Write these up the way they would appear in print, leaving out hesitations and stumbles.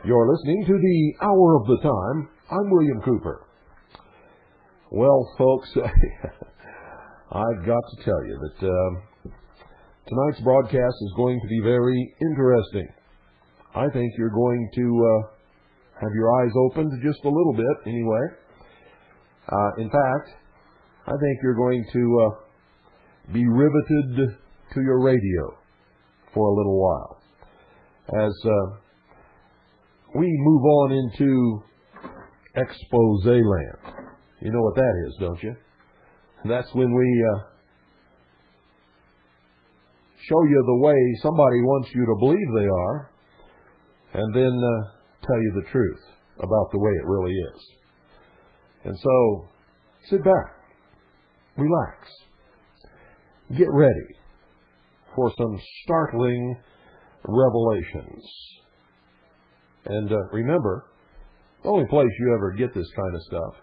You're listening to the Hour of the Time. I'm William Cooper. Well, folks, I've got to tell you that tonight's broadcast is going to be very interesting. I think you're going to have your eyes opened just a little bit, anyway. In fact, I think you're going to be riveted to your radio for a little while as we move on into expose land. You know what that is, don't you? That's when we show you the way somebody wants you to believe they are, and then tell you the truth about the way it really is. And so, sit back, relax, get ready for some startling revelations. And remember, the only place you ever get this kind of stuff,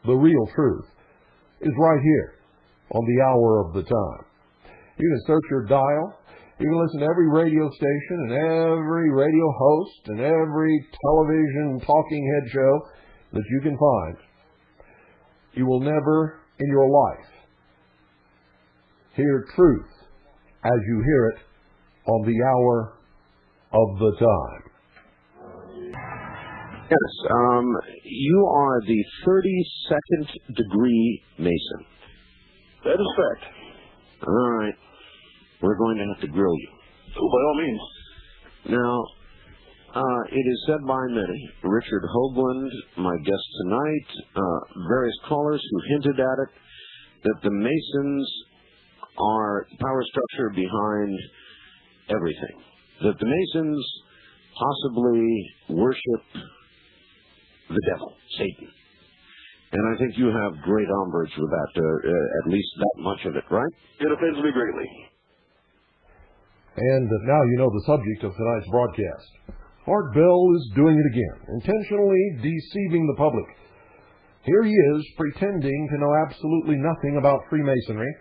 the real truth, is right here on the Hour of the Time. You can search your dial. You can listen to every radio station and every radio host and every television talking head show that you can find. You will never in your life hear truth as you hear it on the Hour of the Time. Yes, you are the 32nd degree Mason. That is correct. All right. We're going to have to grill you. Oh, by all means. Now, it is said by many, Richard Hoagland, my guest tonight, various callers who hinted at it, that the Masons are the power structure behind everything. That the Masons possibly worship the devil, Satan. And I think you have great umbrage with that, at least that much of it, right? It offends me greatly. And now you know the subject of tonight's broadcast. Art Bell is doing it again, intentionally deceiving the public. Here he is, pretending to know absolutely nothing about Freemasonry,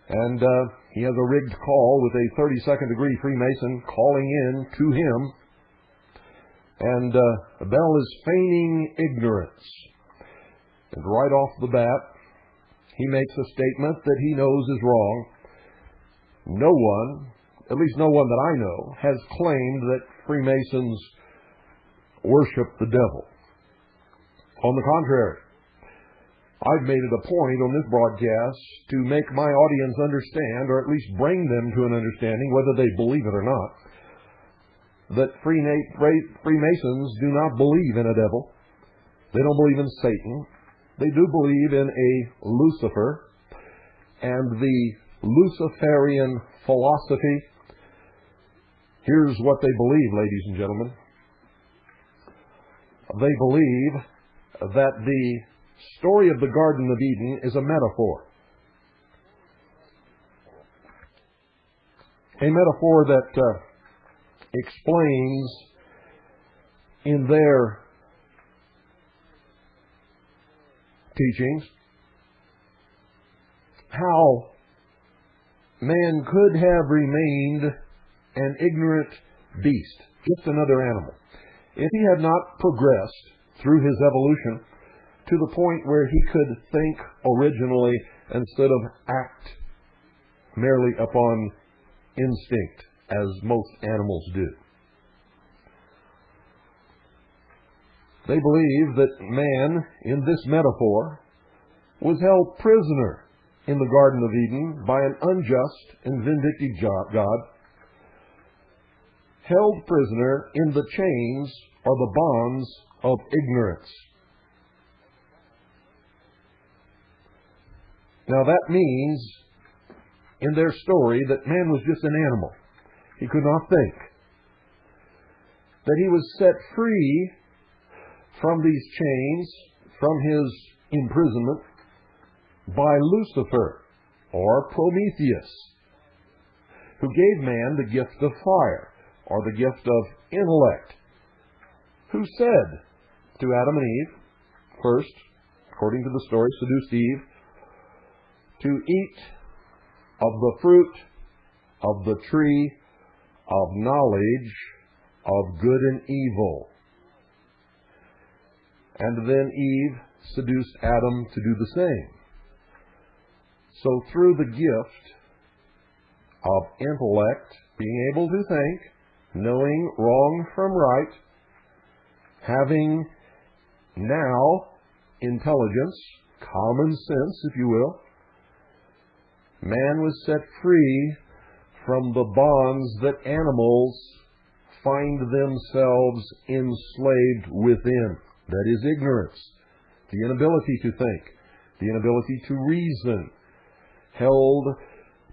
and he has a rigged call with a 32nd degree Freemason calling in to him, and Bell is feigning ignorance. And right off the bat, he makes a statement that he knows is wrong. No one, at least no one that I know, has claimed that Freemasons worship the devil. On the contrary, I've made it a point on this broadcast to make my audience understand, or at least bring them to an understanding, whether they believe it or not, that Freemasons do not believe in a devil. They don't believe in Satan. They do believe in a Lucifer and the Luciferian philosophy. Here's what they believe, ladies and gentlemen. They believe that the story of the Garden of Eden is a metaphor. A metaphor that explains in their teachings how man could have remained an ignorant beast, just another animal, if he had not progressed through his evolution to the point where he could think originally instead of act merely upon instinct, as most animals do. They believe that man, in this metaphor, was held prisoner in the Garden of Eden by an unjust and vindictive God, held prisoner in the chains or the bonds of ignorance. Now that means, in their story, that man was just an animal. He could not think. That he was set free from these chains, from his imprisonment, by Lucifer, or Prometheus, who gave man the gift of fire, or the gift of intellect, who said to Adam and Eve, first, according to the story, seduced Eve, to eat of the fruit of the tree of knowledge of good and evil. And then Eve seduced Adam to do the same. So through the gift of intellect, being able to think, knowing wrong from right, having now intelligence, common sense, if you will, man was set free from the bonds that animals find themselves enslaved within. That is ignorance, the inability to think, the inability to reason, held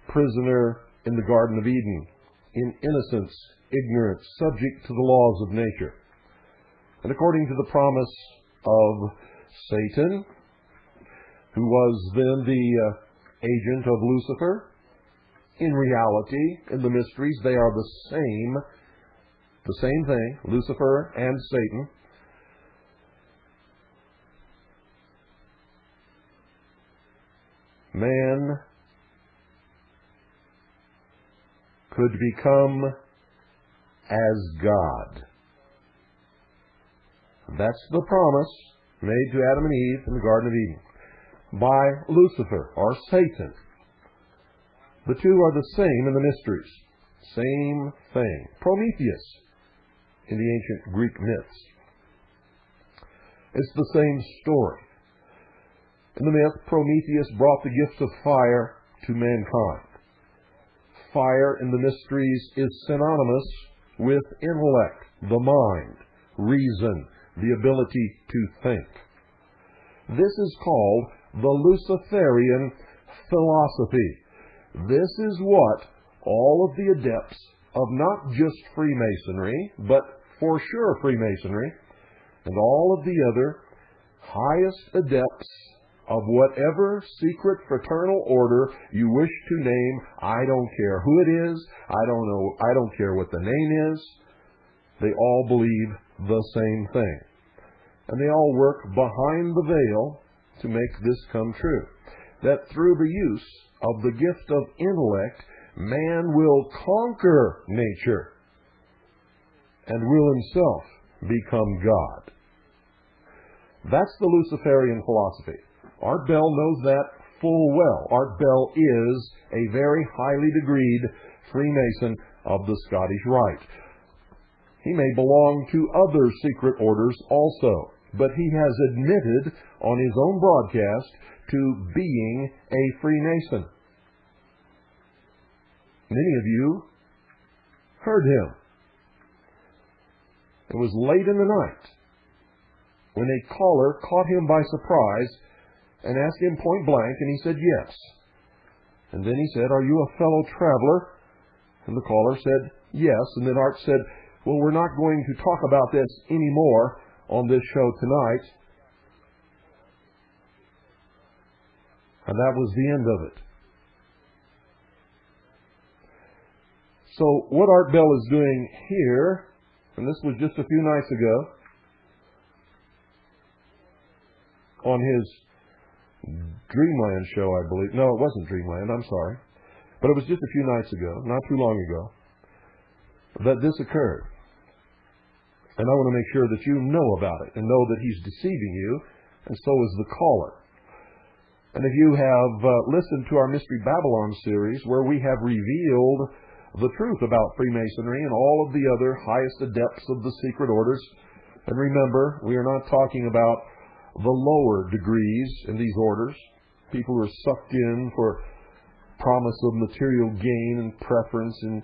prisoner in the Garden of Eden, in innocence, ignorance, subject to the laws of nature. And according to the promise of Satan, who was then the agent of Lucifer, in reality, in the mysteries, they are the same thing, Lucifer and Satan. Man could become as God. That's the promise made to Adam and Eve in the Garden of Eden by Lucifer, or Satan. The two are the same in the mysteries. Same thing. Prometheus in the ancient Greek myths. It's the same story. In the myth, Prometheus brought the gift of fire to mankind. Fire in the mysteries is synonymous with intellect, the mind, reason, the ability to think. This is called the Luciferian philosophy. This is what all of the adepts of not just Freemasonry, but for sure Freemasonry, and all of the other highest adepts of whatever secret fraternal order you wish to name, I don't care who it is, I don't care what the name is, they all believe the same thing. And they all work behind the veil to make this come true. That through the use of the gift of intellect, man will conquer nature and will himself become God. That's the Luciferian philosophy. Art Bell knows that full well. Art Bell is a very highly degreed Freemason of the Scottish Rite. He may belong to other secret orders also, but he has admitted on his own broadcast to being a Freemason. Many of you heard him. It was late in the night when a caller caught him by surprise and asked him point blank, and he said yes. And then he said, "Are you a fellow traveler?" And the caller said yes. And then Art said, "Well, we're not going to talk about this anymore on this show tonight." And that was the end of it. So what Art Bell is doing here, and this was just a few nights ago, on his Dreamland show, I believe. No, it wasn't Dreamland, I'm sorry. But it was just a few nights ago, not too long ago, that this occurred. And I want to make sure that you know about it and know that he's deceiving you, and so is the caller. And if you have listened to our Mystery Babylon series, where we have revealed the truth about Freemasonry and all of the other highest adepts of the secret orders, and remember, we are not talking about the lower degrees in these orders, people who are sucked in for promise of material gain and preference and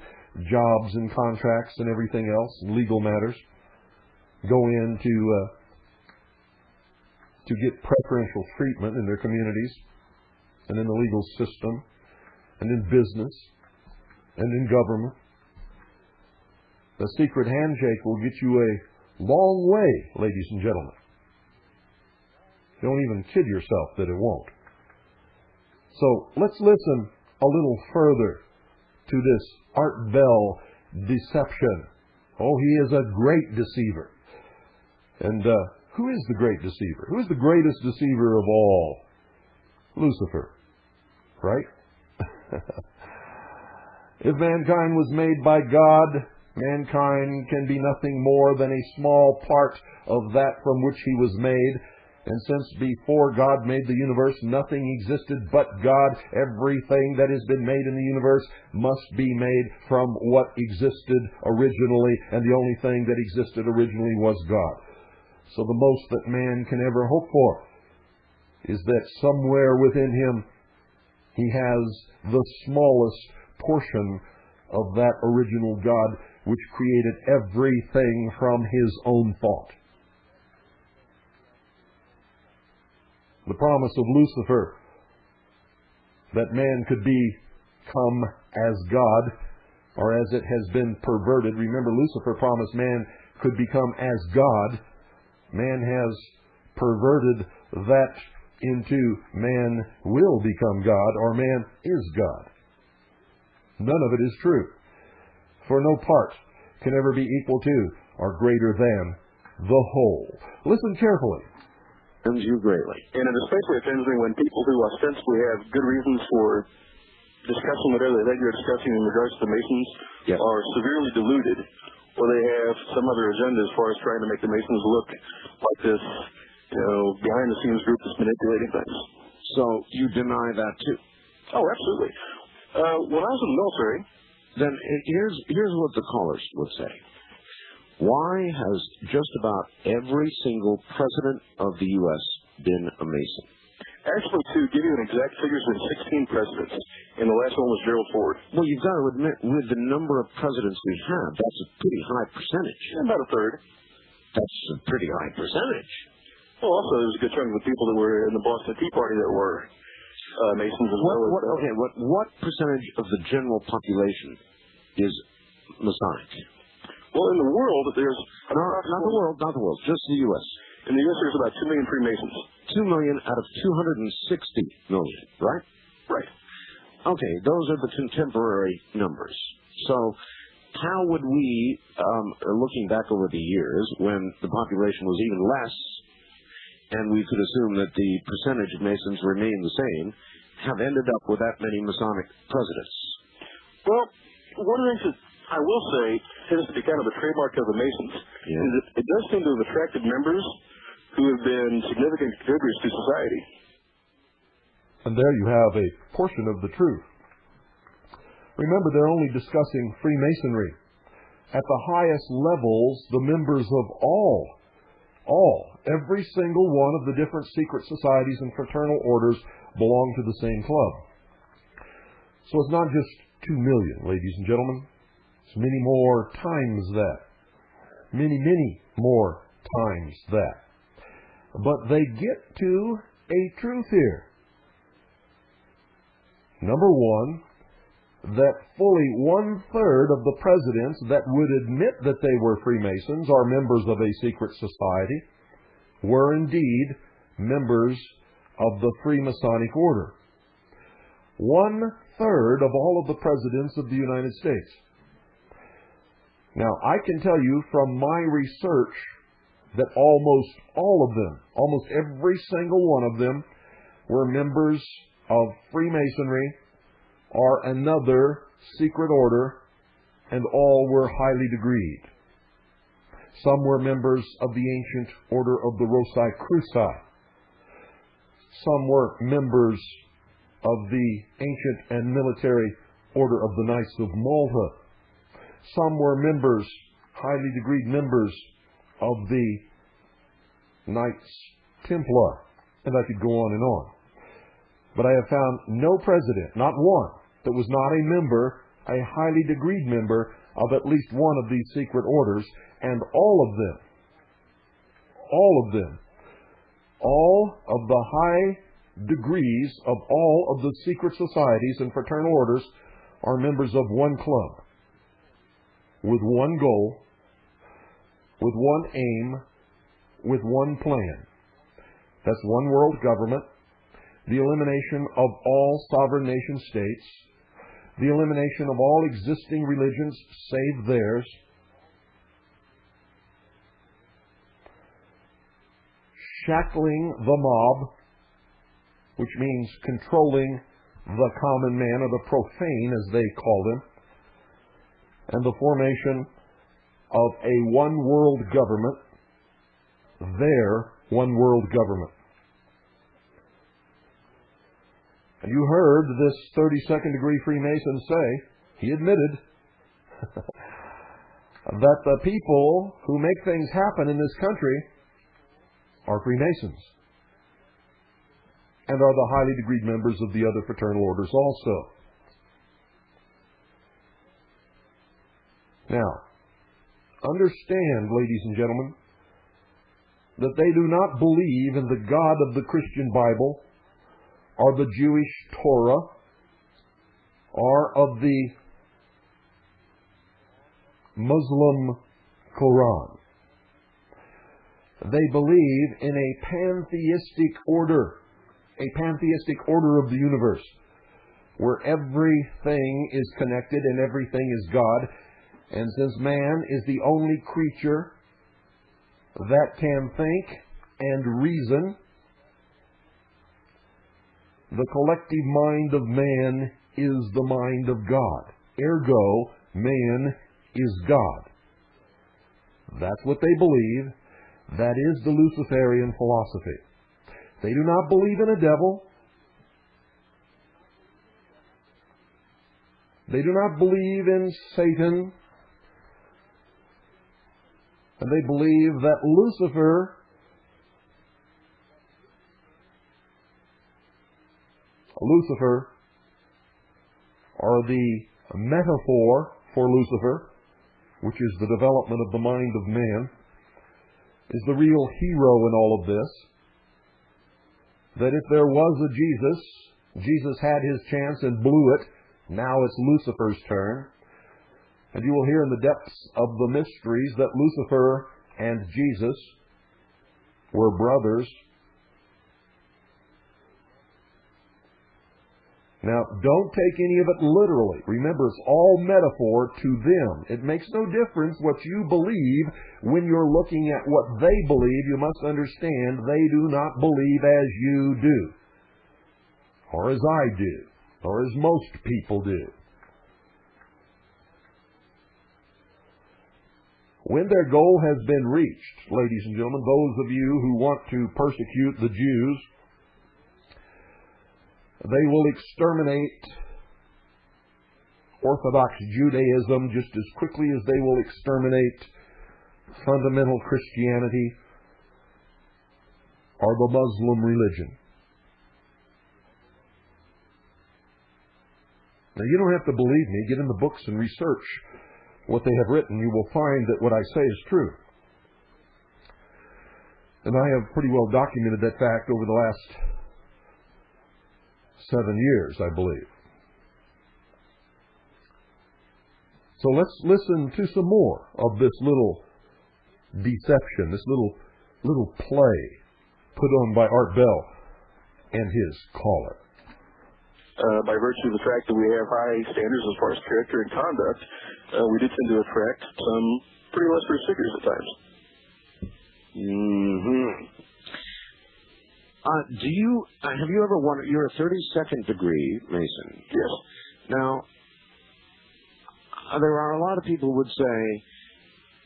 jobs and contracts and everything else, and legal matters, go in to get preferential treatment in their communities and in the legal system and in business and in government. The secret handshake will get you a long way, ladies and gentlemen. Don't even kid yourself that it won't. So let's listen a little further to this Art Bell deception. Oh, he is a great deceiver. And who is the great deceiver? Who is the greatest deceiver of all? Lucifer, right? If mankind was made by God, Mankind can be nothing more than a small part of that from which he was made. And since before God made the universe, nothing existed but God, everything that has been made in the universe must be made from what existed originally, and the only thing that existed originally was God. So the most that man can ever hope for is that somewhere within him he has the smallest portion of that original God which created everything from his own thought. The promise of Lucifer that man could become as God, or as it has been perverted. Remember, Lucifer promised man could become as God. Man has perverted that into man will become God, or man is God. None of it is true. For no part can ever be equal to or greater than the whole. Listen carefully. Offends you greatly. And it especially offends me when people who ostensibly have good reasons for discussing whatever that you're discussing in regards to the Masons are severely deluded, or they have some other agenda as far as trying to make the Masons look like this, behind-the-scenes group that's manipulating things. So you deny that too? Oh, absolutely. When I was in the military... Then here's what the callers would say. Why has just about every single president of the U.S. been a Mason? Actually, to give you an exact figure, there's been 16 presidents, and the last one was Gerald Ford. Well, you've got to admit, with the number of presidents we have, that's a pretty high percentage. Yeah, about a third. That's a pretty high percentage. Well, also, there's a good chunk of the people that were in the Boston Tea Party that were Masons as well. What percentage of the general population is Masonic? Well, in the world, there's... Not the world, just the U.S. In the U.S., there's about 2 million Freemasons. 2 million out of 260 million, right? Right. Okay, those are the contemporary numbers. So how would we, looking back over the years, when the population was even less, and we could assume that the percentage of Masons remained the same, have ended up with that many Masonic presidents? Well, one of the things that I will say tends to be kind of a trademark of the Masons is that it does seem to have attracted members who have been significant contributors to society. And there you have a portion of the truth. Remember, they're only discussing Freemasonry. At the highest levels, the members of every single one of the different secret societies and fraternal orders belong to the same club. So it's not just 2 million, ladies and gentlemen. It's many more times that. Many more times that. But they get to a truth here. Number one, that fully 1/3 of the presidents that would admit that they were Freemasons or members of a secret society were indeed members of the Freemasonic order. 1/3 of all of the presidents of the United States. Now, I can tell you from my research that almost all of them, almost every single one of them, were members of Freemasonry or another secret order, and all were highly degreed. Some were members of the ancient order of the Rosicruci. Some were members of the ancient and military order of the Knights of Malta. Some were members, highly degreed members, of the Knights Templar, and I could go on and on. But I have found no president, not one, that was not a member, a highly degreed member of at least one of these secret orders, and all of them, all of the high degrees of all of the secret societies and fraternal orders are members of one club, with one goal, with one aim, with one plan. That's one world government, the elimination of all sovereign nation states, the elimination of all existing religions save theirs, shackling the mob, which means controlling the common man, or the profane as they call them, and the formation of a one-world government, their one-world government. And you heard this 32nd degree Freemason say, he admitted, that the people who make things happen in this country are Freemasons and are the highly degreed members of the other fraternal orders also. Now, understand, ladies and gentlemen, that they do not believe in the God of the Christian Bible or the Jewish Torah or of the Muslim Quran. They believe in a pantheistic order of the universe, where everything is connected and everything is God. And since man is the only creature that can think and reason, the collective mind of man is the mind of God. Ergo, man is God. That's what they believe. That is the Luciferian philosophy. They do not believe in a devil. They do not believe in Satan. And they believe that Lucifer or the metaphor for Lucifer, which is the development of the mind of man, is the real hero in all of this. That if there was a Jesus, Jesus had his chance and blew it. Now it's Lucifer's turn. And you will hear in the depths of the mysteries that Lucifer and Jesus were brothers. Now, don't take any of it literally. Remember, it's all metaphor to them. It makes no difference what you believe when you're looking at what they believe. You must understand they do not believe as you do, or as I do, or as most people do. When their goal has been reached, ladies and gentlemen, those of you who want to persecute the Jews, they will exterminate Orthodox Judaism just as quickly as they will exterminate fundamental Christianity or the Muslim religion. Now, you don't have to believe me. Get in the books and research what they have written. You will find that what I say is true. And I have pretty well documented that fact over the last 7 years, I believe. So let's listen to some more of this little deception, this little play put on by Art Bell and his caller. By virtue of the fact that we have high standards as far as character and conduct, we do tend to attract some pretty lustrous figures at times. Have you ever wondered, you're a 32nd degree Mason. Yes. Now, there are a lot of people who would say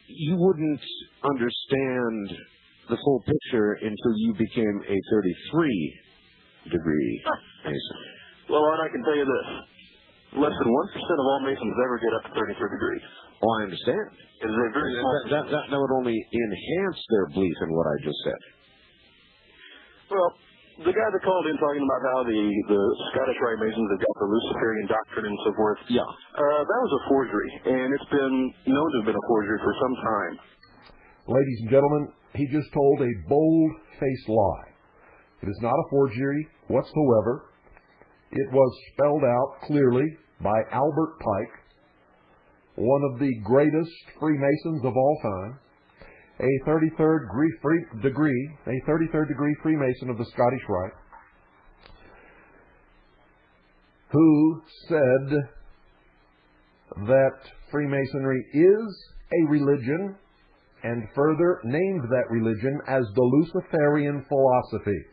you wouldn't understand the full picture until you became a 33 degree Mason. Well, Art, I can tell you this. Less than 1% of all Masons ever get up to 33 degrees. Oh, I understand. It is a very that would only enhance their belief in what I just said. Well, the guy that called in talking about how the Scottish Rite Masons have got the Luciferian doctrine and so forth, yeah, that was a forgery, and it's been known to have been a forgery for some time. Ladies and gentlemen, he just told a bold-faced lie. It is not a forgery whatsoever. It was spelled out clearly by Albert Pike, one of the greatest Freemasons of all time, a 33rd degree Freemason of the Scottish Rite, who said that Freemasonry is a religion, and further named that religion as the Luciferian philosophy.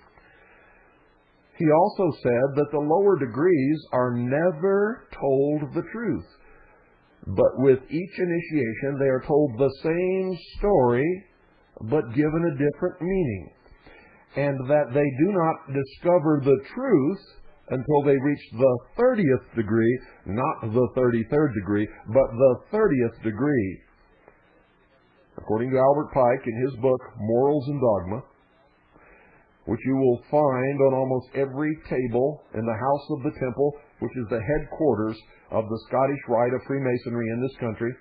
He also said that the lower degrees are never told the truth. But with each initiation, they are told the same story, but given a different meaning. And that they do not discover the truth until they reach the 30th degree, not the 33rd degree, but the 30th degree. According to Albert Pike in his book, Morals and Dogma, which you will find on almost every table in the House of the Temple, which is the headquarters of the Scottish Rite of Freemasonry in this country,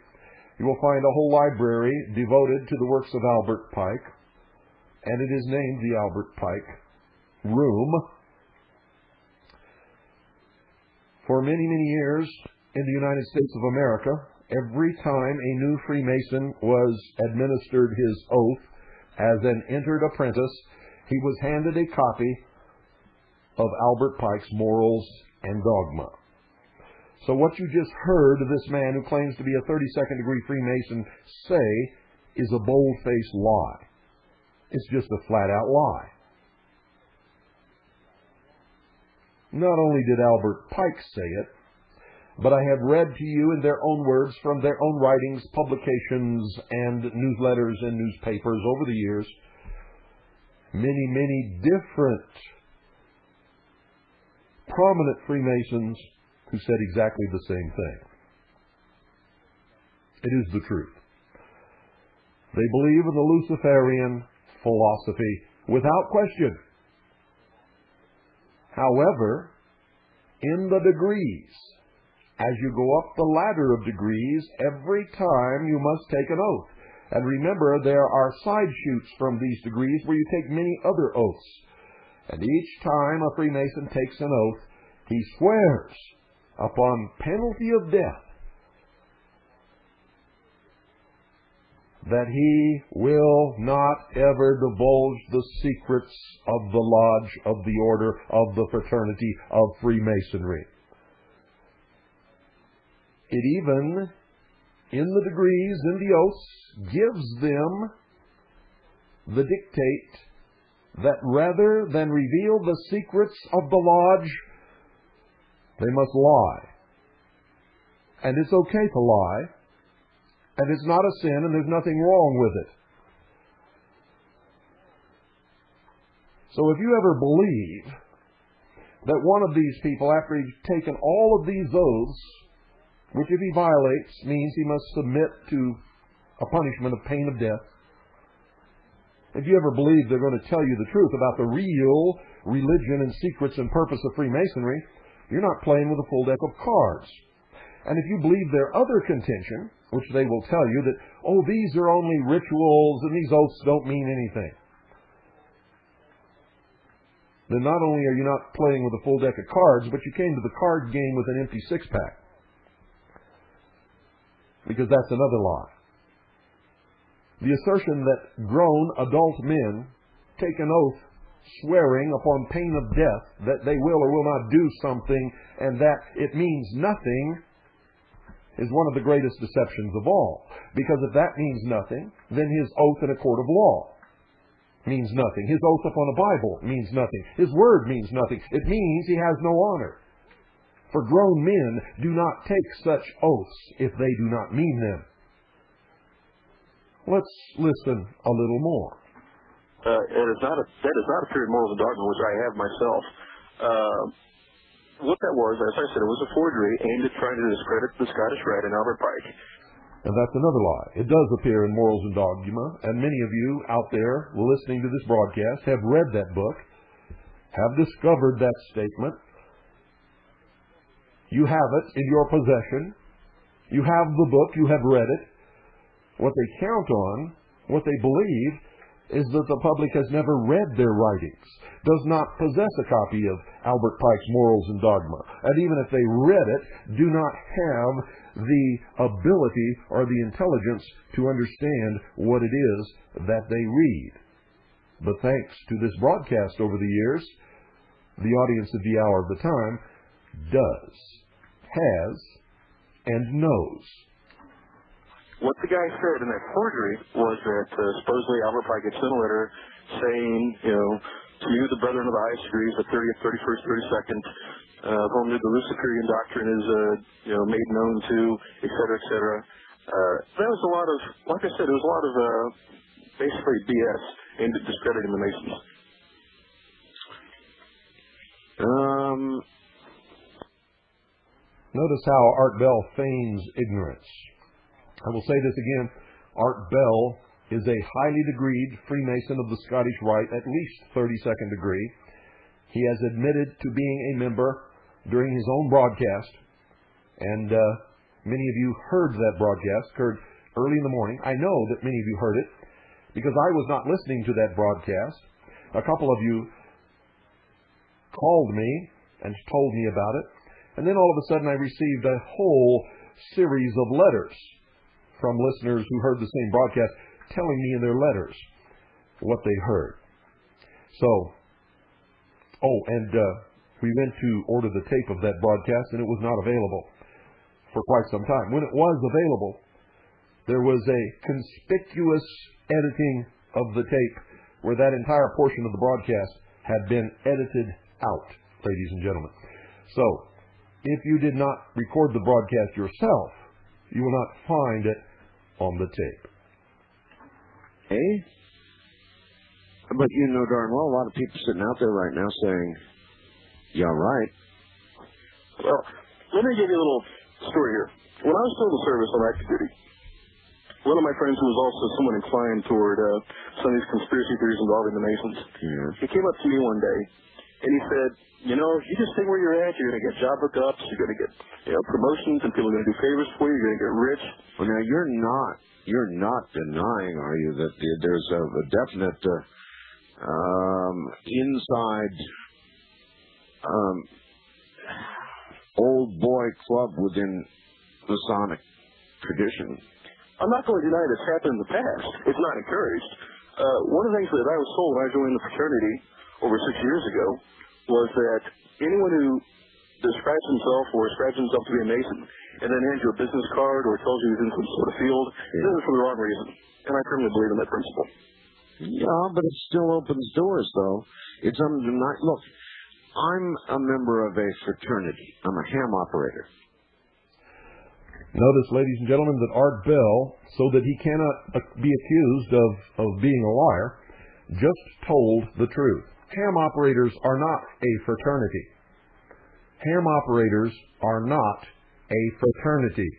you will find a whole library devoted to the works of Albert Pike, and it is named the Albert Pike Room. For many, many years in the United States of America, every time a new Freemason was administered his oath as an entered apprentice, he was handed a copy of Albert Pike's Morals and Dogma. So what you just heard this man who claims to be a 32nd degree Freemason say is a bold-faced lie. It's just a flat-out lie. Not only did Albert Pike say it, but I have read to you in their own words from their own writings, publications, and newsletters and newspapers over the years, many, many different prominent Freemasons who said exactly the same thing. It is the truth. They believe in the Luciferian philosophy without question. However, in the degrees, as you go up the ladder of degrees, every time you must take an oath. And remember, there are side shoots from these degrees where you take many other oaths. And each time a Freemason takes an oath, he swears upon penalty of death that he will not ever divulge the secrets of the lodge, of the order, of the fraternity of Freemasonry. It even, in the degrees, in the oaths, gives them the dictate that rather than reveal the secrets of the lodge, they must lie. And it's okay to lie. And it's not a sin, and there's nothing wrong with it. So if you ever believe that one of these people, after he's taken all of these oaths, which if he violates means he must submit to a punishment of pain of death, if you ever believe they're going to tell you the truth about the real religion and secrets and purpose of Freemasonry, you're not playing with a full deck of cards. And if you believe their other contention, which they will tell you that, oh, these are only rituals and these oaths don't mean anything, then not only are you not playing with a full deck of cards, but you came to the card game with an empty six-pack. Because that's another lie. The assertion that grown adult men take an oath swearing upon pain of death that they will or will not do something and that it means nothing is one of the greatest deceptions of all. Because if that means nothing, then his oath in a court of law means nothing. His oath upon a Bible means nothing. His word means nothing. It means he has no honor. For grown men do not take such oaths if they do not mean them. Let's listen a little more. That is not a period Morals and Dogma, which I have myself. What that was, as I said, it was a forgery aimed at trying to discredit the Scottish Rite and Albert Pike. And that's another lie. It does appear in Morals and Dogma, and many of you out there listening to this broadcast have read that book, have discovered that statement. You have it in your possession. You have the book. You have read it. What they count on, what they believe, is that the public has never read their writings, does not possess a copy of Albert Pike's Morals and Dogma, and even if they read it, do not have the ability or the intelligence to understand what it is that they read. But thanks to this broadcast over the years, the audience of the Hour of the Time does, has, and knows. What the guy said in that forgery was that supposedly Albert Pike had sent a letter saying, to you, the brethren of the highest degrees, the 30th, 31st, 32nd, whom the Luciferian doctrine is, made known to, et cetera, et cetera. That was a lot of, like I said, it was a lot of basically BS aimed at discrediting the Masons. Notice how Art Bell feigns ignorance. I will say this again. Art Bell is a highly degreed Freemason of the Scottish Rite, at least 32nd degree. He has admitted to being a member during his own broadcast, and many of you heard that broadcast, occurred early in the morning. I know that many of you heard it, because I was not listening to that broadcast. A couple of you called me and told me about it, and then all of a sudden I received a whole series of letters from listeners who heard the same broadcast telling me in their letters what they heard. So, we went to order the tape of that broadcast, and it was not available for quite some time. When it was available, there was a conspicuous editing of the tape where that entire portion of the broadcast had been edited out, ladies and gentlemen. So, if you did not record the broadcast yourself, you will not find it on the tape. Hey? But you know darn well a lot of people sitting out there right now saying, yeah, right. Well, let me give you a little story here. When I was still in the service on active duty, one of my friends who was also somewhat inclined toward some of these conspiracy theories involving the Masons, he came up to me one day and he said, you just stay where you're at, you're going to get job hookups, you're going to get promotions, and people are going to do favors for you, you're going to get rich. Well, now, you're not denying, are you, that there's a definite inside old boy club within Masonic tradition? I'm not going to deny this happened in the past. It's not encouraged. One of the things that I was told when I joined the fraternity over 6 years ago was that anyone who describes himself or describes himself to be a Mason and then hands you a business card or tells you he's in some sort of field, does it for the wrong reason. And I firmly believe in that principle. Yeah, but it still opens doors, though. It's undeniable. Look, I'm a member of a fraternity. I'm a ham operator. Notice, ladies and gentlemen, that Art Bell, so that he cannot be accused of being a liar, just told the truth. Ham operators are not a fraternity. Ham operators are not a fraternity.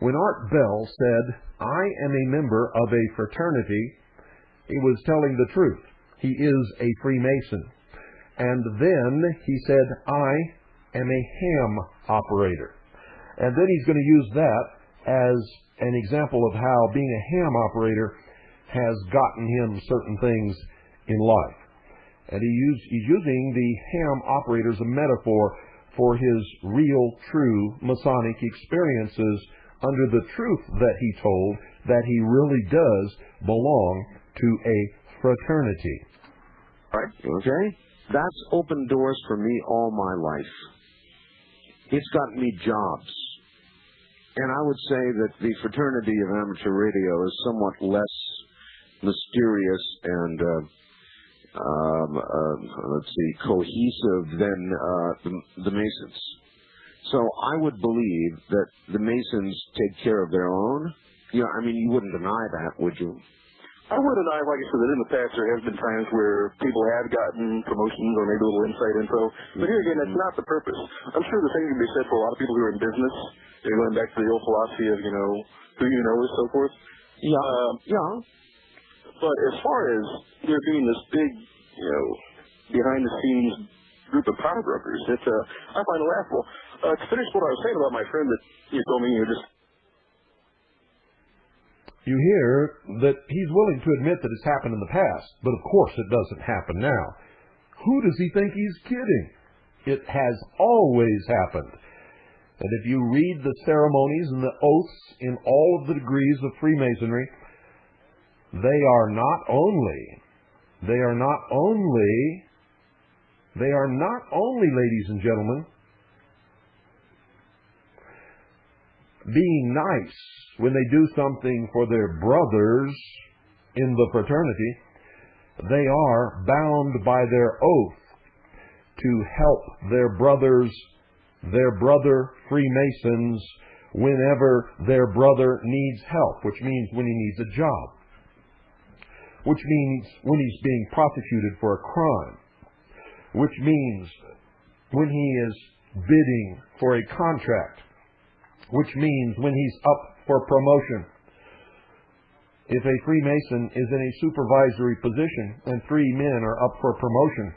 When Art Bell said, I am a member of a fraternity, he was telling the truth. He is a Freemason. And then he said, I am a ham operator. And then he's going to use that as an example of how being a ham operator has gotten him certain things in life. And he's using the ham operator as a metaphor for his real, true Masonic experiences under the truth that he told, that he really does belong to a fraternity. Right. Okay? That's opened doors for me all my life. It's gotten me jobs. And I would say that the fraternity of amateur radio is somewhat less mysterious and, cohesive than the Masons. So I would believe that the Masons take care of their own. You wouldn't deny that, would you? I would deny, like I said, that in the past there has been times where people have gotten promotions or maybe a little inside info. But here again, that's not the purpose. I'm sure the same can be said for a lot of people who are in business. They're going back to the old philosophy of, who you know and so forth. Yeah. But as far as there being this big, behind-the-scenes group of power brokers, I find it laughable. To finish what I was saying about my friend that you told me You hear that he's willing to admit that it's happened in the past, but of course it doesn't happen now. Who does he think he's kidding? It has always happened. And if you read the ceremonies and the oaths in all of the degrees of Freemasonry, they are not only, ladies and gentlemen, being nice when they do something for their brothers in the fraternity. They are bound by their oath to help their brother Freemasons whenever their brother needs help, which means when he needs a job, which means when he's being prosecuted for a crime, which means when he is bidding for a contract, which means when he's up for promotion. If a Freemason is in a supervisory position and 3 men are up for promotion,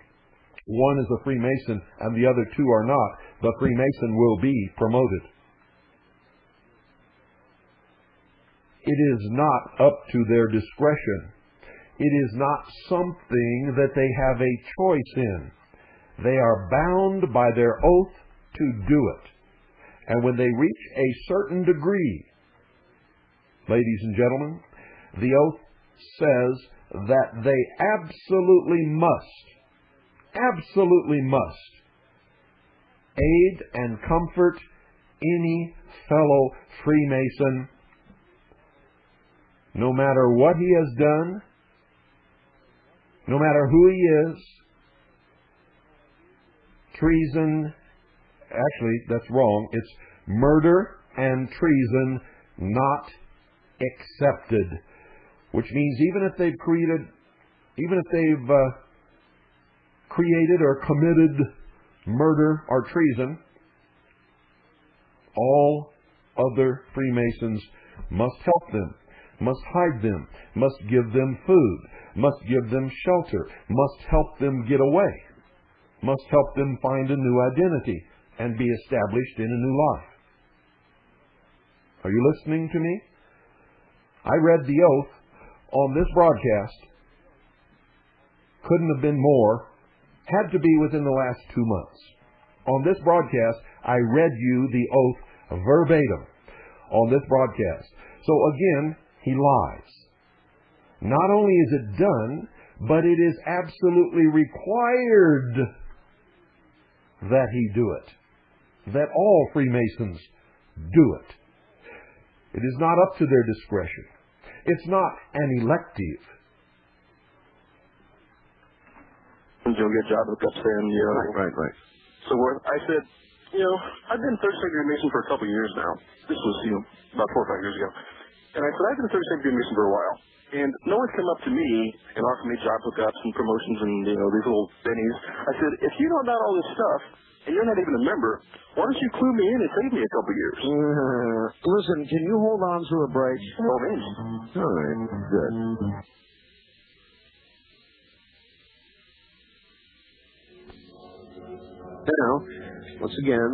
one is a Freemason and the other 2 are not, the Freemason will be promoted. It is not up to their discretion. It is not something that they have a choice in. They are bound by their oath to do it. And when they reach a certain degree, ladies and gentlemen, the oath says that they absolutely must aid and comfort any fellow Freemason, no matter what he has done, no matter who he is. Treason, actually, that's wrong. It's murder and treason not accepted, which means even if they've created or committed murder or treason, all other Freemasons must help them, must hide them, must give them food, must give them shelter, must help them get away, must help them find a new identity and be established in a new life. Are you listening to me? I read the oath on this broadcast. Couldn't have been more. Had to be within the last 2 months. On this broadcast, I read you the oath verbatim on this broadcast. So again, he lies. Not only is it done, but it is absolutely required that he do it. That all Freemasons do it. It is not up to their discretion. It's not an elective. You'll get job hookups and, Right. So I said, I've been third second Mason for a couple of years now. This was, about 4 or 5 years ago. And I said, I've been a third second Mason for a while. And no one's come up to me and offered me job hookups and promotions and, these little bennies. I said, if you know about all this stuff, and you're not even a member, why don't you clue me in and save me a couple of years? Listen, can you hold on through a break? Oh, man. All right, good. Now, once again,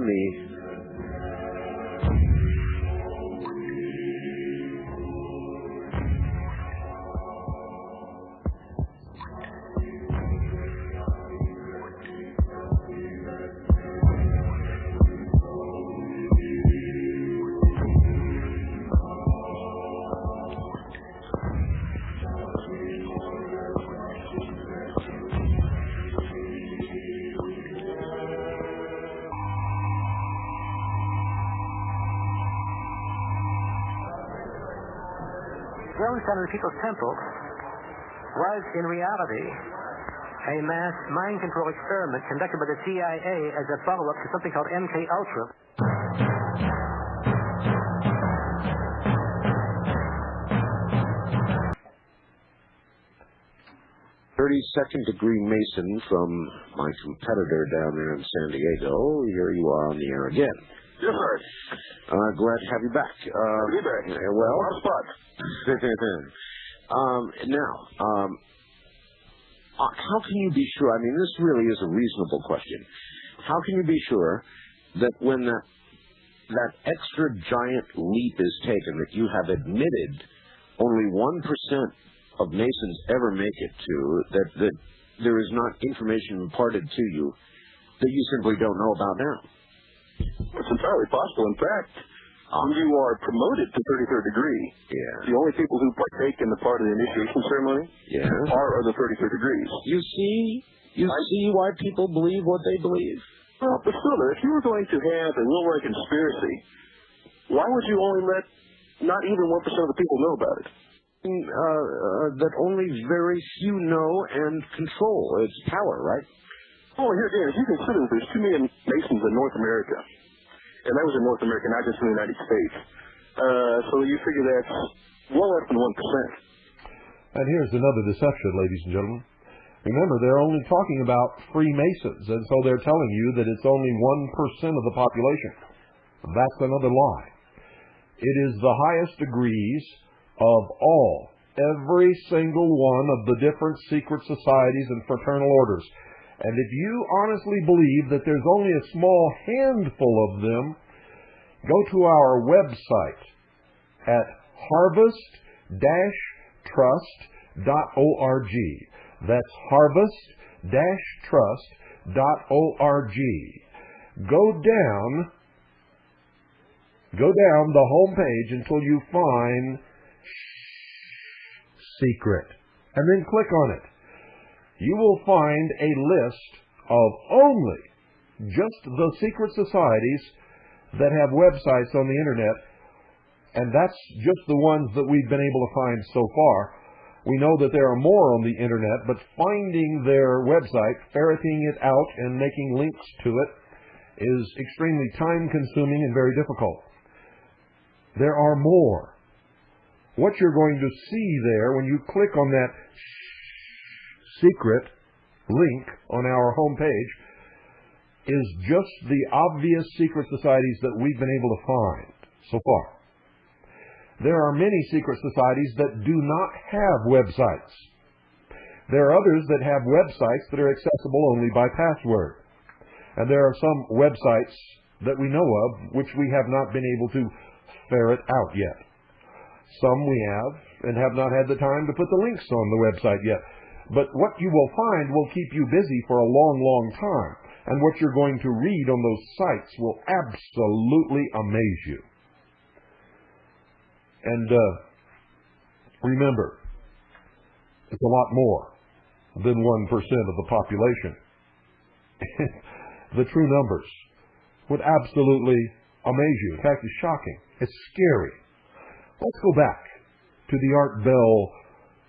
Yellowstone and the People's Temple was, in reality, a mass mind control experiment conducted by the CIA as a follow-up to something called MK Ultra. 32nd degree Mason from my competitor down there in San Diego. Here you are on the air again. Yes, sir. Glad to have you back. Be back. Well, on spot. How can you be sure? I mean, this really is a reasonable question. How can you be sure that when that extra giant leap is taken, that you have admitted only 1% of Masons ever make it to, that there is not information imparted to you that you simply don't know about now? It's entirely possible. In fact, when you are promoted to 33rd degree, the only people who partake in the part of the initiation ceremony are the 33rd degrees. You see why people believe what they believe? Well, but still, if you were going to have a Wilroy conspiracy, why would you only let not even 1% of the people know about it? That only very few know and control. It's power, right? Well, here again, if you consider that there's 2 million Masons in North America, and that was in North America, not just in the United States, so you figure that's well less than 1%. And here's another deception, ladies and gentlemen. Remember, they're only talking about Freemasons, and so they're telling you that it's only 1% of the population. That's another lie. It is the highest degrees of all, every single one of the different secret societies and fraternal orders. And if you honestly believe that there's only a small handful of them, go to our website at harvest-trust.org. That's harvest-trust.org. Go down the home page until you find secret, and then click on it. You will find a list of only just the secret societies that have websites on the internet, and that's just the ones that we've been able to find so far. We know that there are more on the internet, but finding their website, ferreting it out, and making links to it is extremely time-consuming and very difficult. There are more. What you're going to see there when you click on that secret link on our homepage is just the obvious secret societies that we've been able to find so far. There are many secret societies that do not have websites. There are others that have websites that are accessible only by password. And there are some websites that we know of which we have not been able to ferret out yet. Some we have and have not had the time to put the links on the website yet. But what you will find will keep you busy for a long, long time. And what you're going to read on those sites will absolutely amaze you. And remember, it's a lot more than 1% of the population. The true numbers would absolutely amaze you. In fact, it's shocking. It's scary. Let's go back to the Art Bell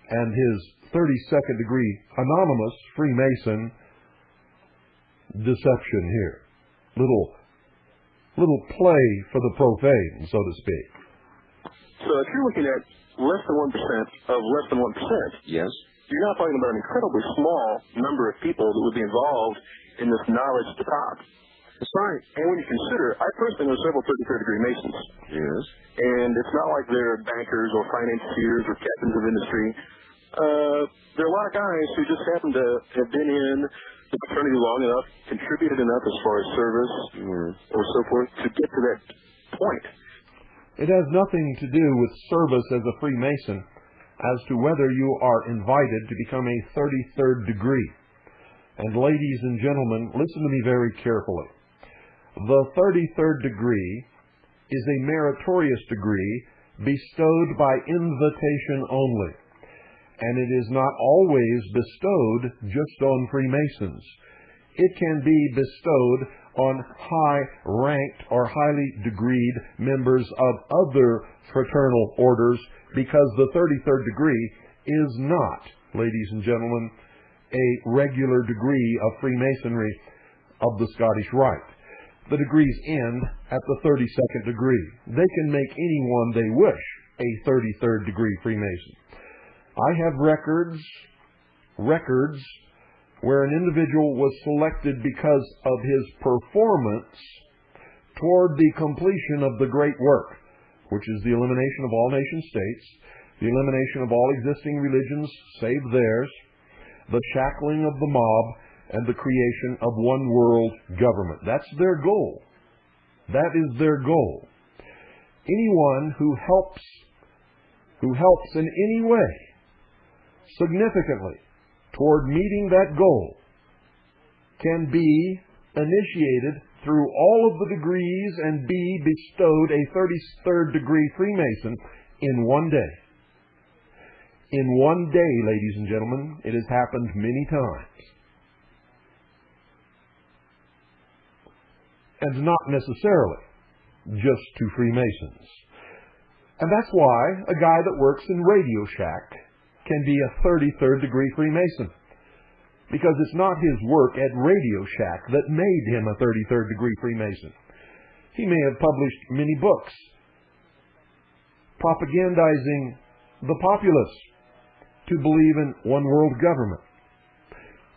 and his 32nd degree anonymous Freemason deception here. Little play for the profane, so to speak. So if you're looking at less than 1% of less than 1%, yes, you're not talking about an incredibly small number of people that would be involved in this knowledge at the top. That's right. And when you consider, I personally know several 33rd degree Masons. Yes. And it's not like they're bankers or financiers or captains of industry. There are a lot of guys who just happen to have been in the fraternity long enough, contributed enough as far as service or so forth to get to that point. It has nothing to do with service as a Freemason as to whether you are invited to become a 33rd degree. And ladies and gentlemen, listen to me very carefully. The 33rd degree is a meritorious degree bestowed by invitation only. And it is not always bestowed just on Freemasons. It can be bestowed on high-ranked or highly degreed members of other fraternal orders, because the 33rd degree is not, ladies and gentlemen, a regular degree of Freemasonry of the Scottish Rite. The degrees end at the 32nd degree. They can make anyone they wish a 33rd degree Freemason. I have records where an individual was selected because of his performance toward the completion of the great work, which is the elimination of all nation states, the elimination of all existing religions save theirs, the shackling of the mob, and the creation of one world government. That's their goal. That is their goal. Anyone who helps in any way significantly toward meeting that goal can be initiated through all of the degrees and be bestowed a 33rd degree Freemason in one day. In one day, ladies and gentlemen, it has happened many times. And not necessarily just to Freemasons. And that's why a guy that works in Radio Shack can be a 33rd degree Freemason. because it's not his work at Radio Shack that made him a 33rd degree Freemason. He may have published many books propagandizing the populace to believe in one world government,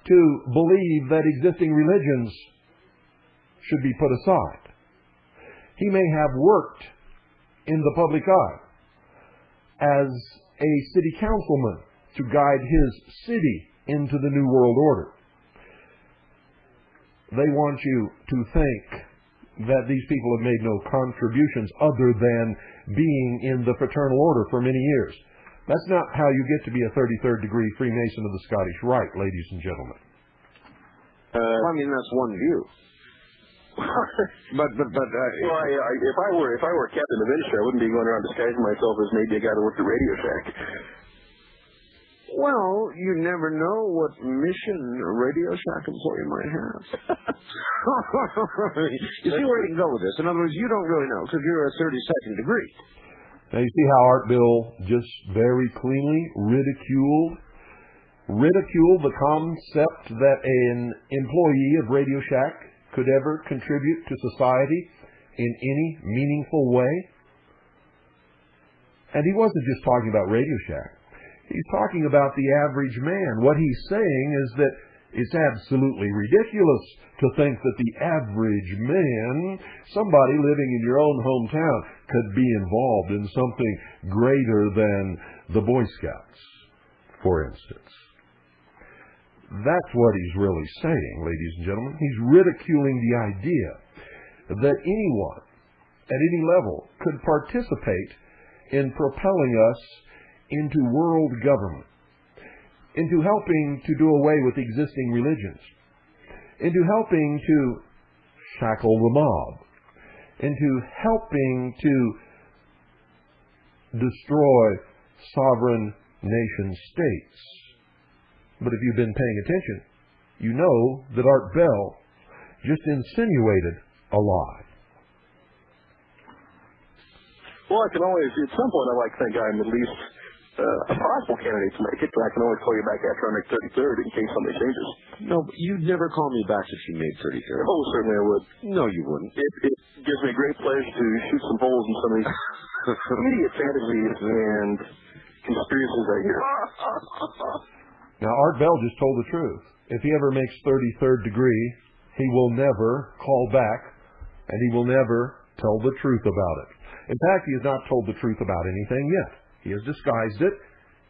to believe that existing religions should be put aside. He may have worked in the public eye as a city councilman to guide his city into the New World Order. They want you to think that these people have made no contributions other than being in the Fraternal Order for many years. That's not how you get to be a 33rd degree Freemason of the Scottish Rite, ladies and gentlemen. I mean, that's one view. But well, if I were captain of industry, I wouldn't be going around disguising myself as maybe a guy that worked at Radio Shack. Well, you never know what mission a Radio Shack employee might have. You see where you can go with this. In other words, you don't really know because you're a 32nd degree. Now you see how Art Bill just very cleanly ridiculed the concept that an employee of Radio Shack could ever contribute to society in any meaningful way. And he wasn't just talking about Radio Shack. He's talking about the average man. What he's saying is that it's absolutely ridiculous to think that the average man, somebody living in your own hometown, could be involved in something greater than the Boy Scouts, for instance. That's what he's really saying, ladies and gentlemen. He's ridiculing the idea that anyone at any level could participate in propelling us into world government, into helping to do away with existing religions, into helping to shackle the mob, into helping to destroy sovereign nation states. But if you've been paying attention, you know that Art Bell just insinuated a lie. Well, I can always, at some point, I like to think I'm at least a possible candidate to make it, but I can always call you back after I make 33rd in case something changes. No, but you'd never call me back if you made 33rd. Oh, certainly I would. No, you wouldn't. It gives me great pleasure to shoot some holes in some of these immediate fantasies and conspiracies I hear. Now, Art Bell just told the truth. If he ever makes 33rd degree, he will never call back, and he will never tell the truth about it. In fact, he has not told the truth about anything yet. He has disguised it.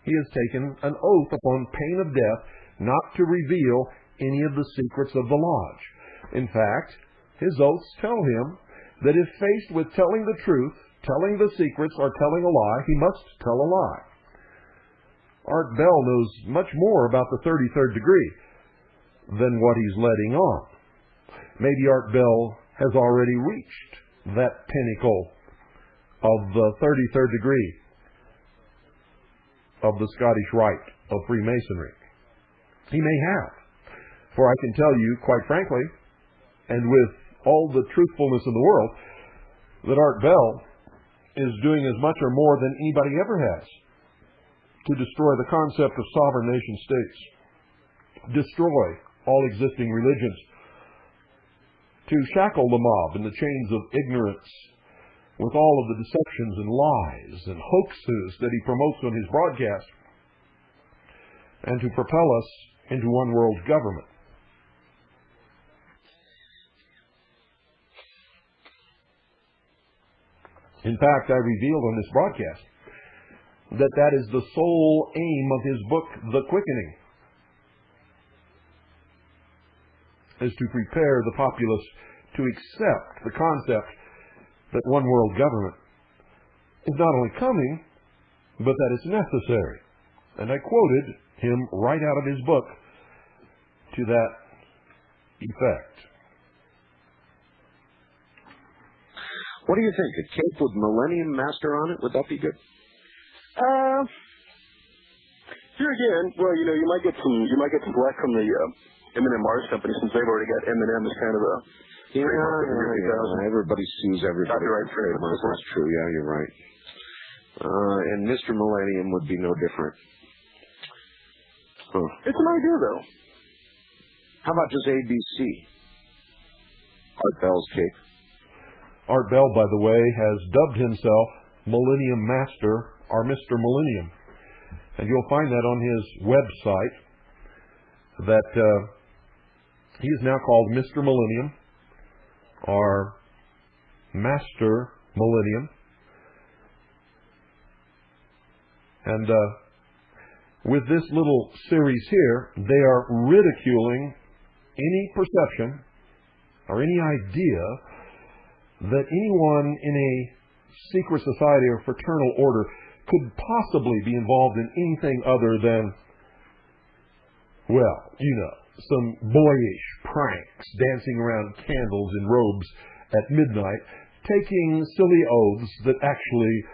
He has taken an oath upon pain of death not to reveal any of the secrets of the lodge. In fact, his oaths tell him that if faced with telling the truth, telling the secrets, or telling a lie, he must tell a lie. Art Bell knows much more about the 33rd degree than what he's letting on. Maybe Art Bell has already reached that pinnacle of the 33rd degree of the Scottish Rite of Freemasonry. He may have. For I can tell you, quite frankly, and with all the truthfulness in the world, that Art Bell is doing as much or more than anybody ever has to destroy the concept of sovereign nation states, destroy all existing religions, to shackle the mob in the chains of ignorance with all of the deceptions and lies and hoaxes that he promotes on his broadcast, and to propel us into one world government. In fact, I revealed on this broadcast that is the sole aim of his book, The Quickening, is to prepare the populace to accept the concept that one world government is not only coming, but that it's necessary. And I quoted him right out of his book to that effect. What do you think? A cape with Millennium Master on it? Would that be good? Here again, well, you might get some black from the M&M Mars company since they've already got M&M as kind of a everybody sues everybody. Copyright trade. That's true. Yeah, you're right. And Mr. Millennium would be no different. It's an idea, though. How about just ABC? Art Bell's cape. Art Bell, by the way, has dubbed himself Millennium Master, or Mr. Millennium. And you'll find that on his website, that he is now called Mr. Millennium, or Master Millennium. And with this little series here, they are ridiculing any perception or any idea that anyone in a secret society or fraternal order could possibly be involved in anything other than, well, some boyish pranks, dancing around candles in robes at midnight, taking silly oaths that actually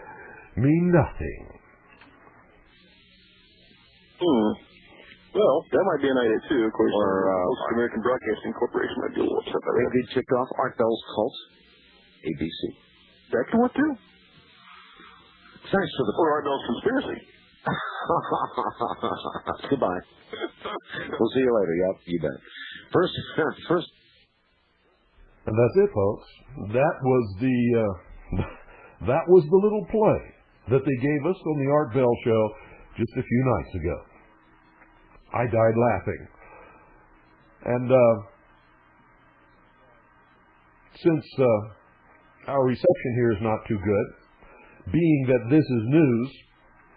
mean nothing. Well, that might be an idea too, of course. Or American Broadcasting Corporation might be a little upset by that. They kicked off Art Bell's cult. ABC. That could work too. Thanks for the... Or Art Bell's conspiracy. Goodbye. We'll see you later. Yep, you bet. First. And that's it, folks. That was the little play that they gave us on the Art Bell Show just a few nights ago. I died laughing. And since our reception here is not too good, being that this is news,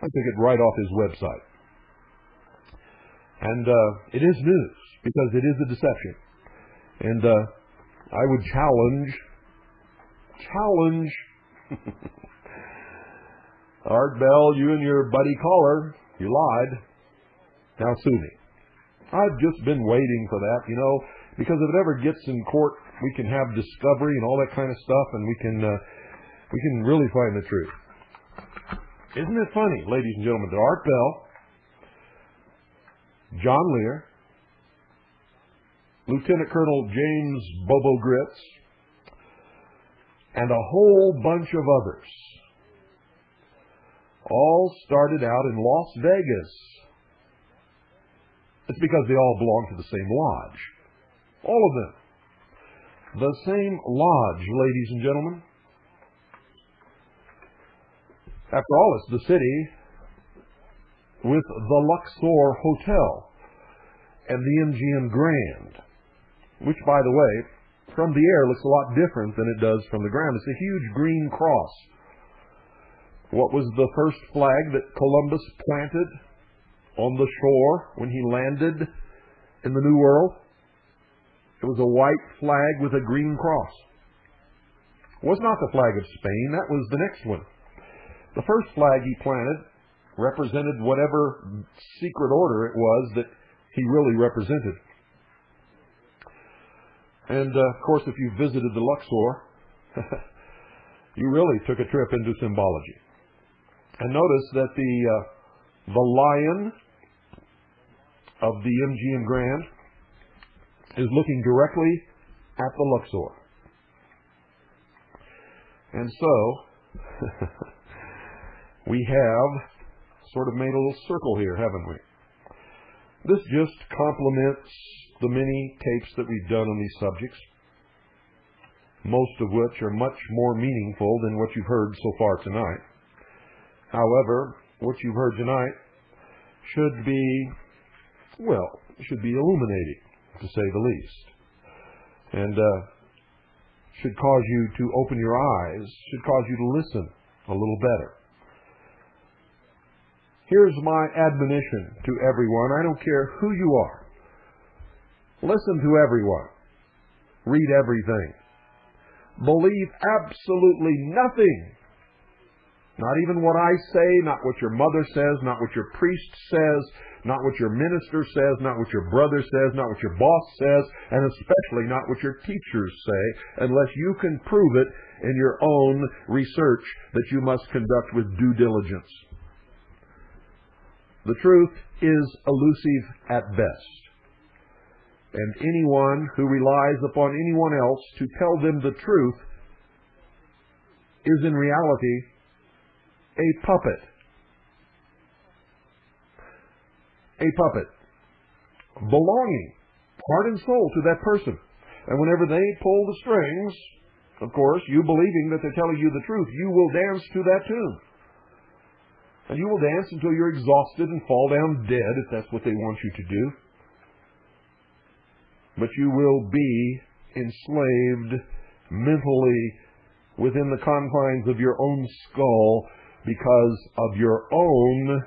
I took it right off his website. And it is news, because it is a deception. And I would challenge Art Bell, you and your buddy caller, you lied. Now sue me. I've just been waiting for that, because if it ever gets in court, we can have discovery and all that kind of stuff, and we can really find the truth. Isn't it funny, ladies and gentlemen, that Art Bell, John Lear, Lieutenant Colonel James Bobo Gritz, and a whole bunch of others all started out in Las Vegas. It's because they all belong to the same lodge. All of them. The same lodge, ladies and gentlemen. After all, it's the city with the Luxor Hotel and the MGM Grand, which, by the way, from the air looks a lot different than it does from the ground. It's a huge green cross. What was the first flag that Columbus planted on the shore when he landed in the New World? It was a white flag with a green cross. It was not the flag of Spain. That was the next one. The first flag he planted represented whatever secret order it was that he really represented. And, of course, if you visited the Luxor, you really took a trip into symbology. And notice that the lion of the MGM Grand is looking directly at the Luxor. And so, we have sort of made a little circle here, haven't we? This just complements the many tapes that we've done on these subjects, most of which are much more meaningful than what you've heard so far tonight. However, what you've heard tonight should be illuminating, to say the least, and should cause you to open your eyes, should cause you to listen a little better. Here's my admonition to everyone. I don't care who you are. Listen to everyone. Read everything. Believe absolutely nothing. Not even what I say, not what your mother says, not what your priest says, not what your minister says, not what your brother says, not what your boss says, and especially not what your teachers say, unless you can prove it in your own research that you must conduct with due diligence. The truth is elusive at best. And anyone who relies upon anyone else to tell them the truth is in reality a puppet. A puppet belonging heart and soul to that person. And whenever they pull the strings, of course, you believing that they're telling you the truth, you will dance to that tune. And you will dance until you're exhausted and fall down dead, if that's what they want you to do. But you will be enslaved mentally within the confines of your own skull because of your own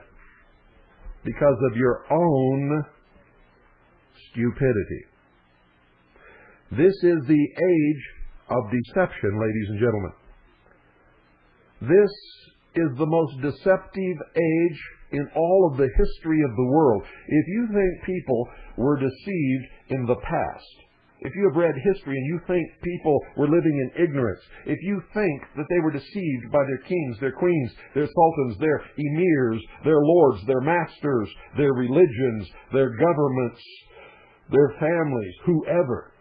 stupidity. This is the age of deception, ladies and gentlemen. This is the most deceptive age in all of the history of the world. If you think people were deceived in the past, if you have read history and you think people were living in ignorance, if you think that they were deceived by their kings, their queens, their sultans, their emirs, their lords, their masters, their religions, their governments, their families, whoever,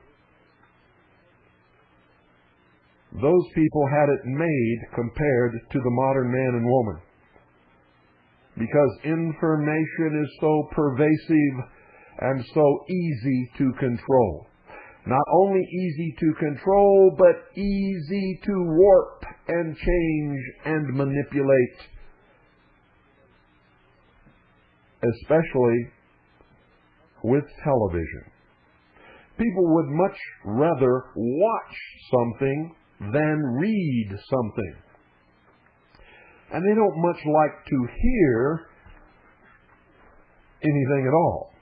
those people had it made compared to the modern man and woman. Because information is so pervasive and so easy to control. Not only easy to control, but easy to warp and change and manipulate. Especially with television. People would much rather watch something than read something. And they don't much like to hear anything at all.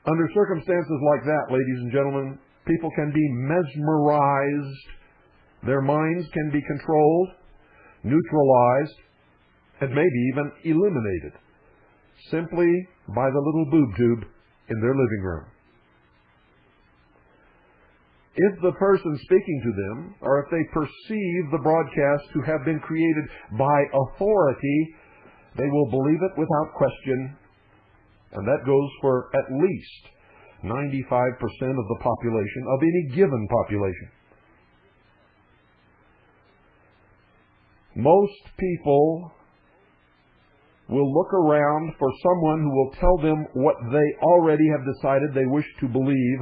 Under circumstances like that, ladies and gentlemen, people can be mesmerized, their minds can be controlled, neutralized, and maybe even eliminated, simply by the little boob tube in their living room. If the person speaking to them, or if they perceive the broadcast to have been created by authority, they will believe it without question. And that goes for at least 95% of the population, of any given population. Most people will look around for someone who will tell them what they already have decided they wish to believe,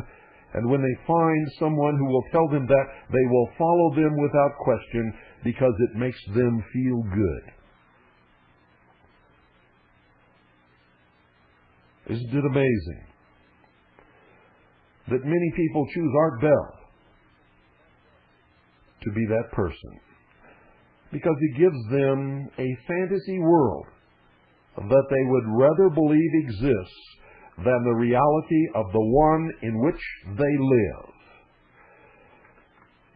and when they find someone who will tell them that, they will follow them without question because it makes them feel good. Isn't it amazing that many people choose Art Bell to be that person? Because he gives them a fantasy world that they would rather believe exists than the reality of the one in which they live.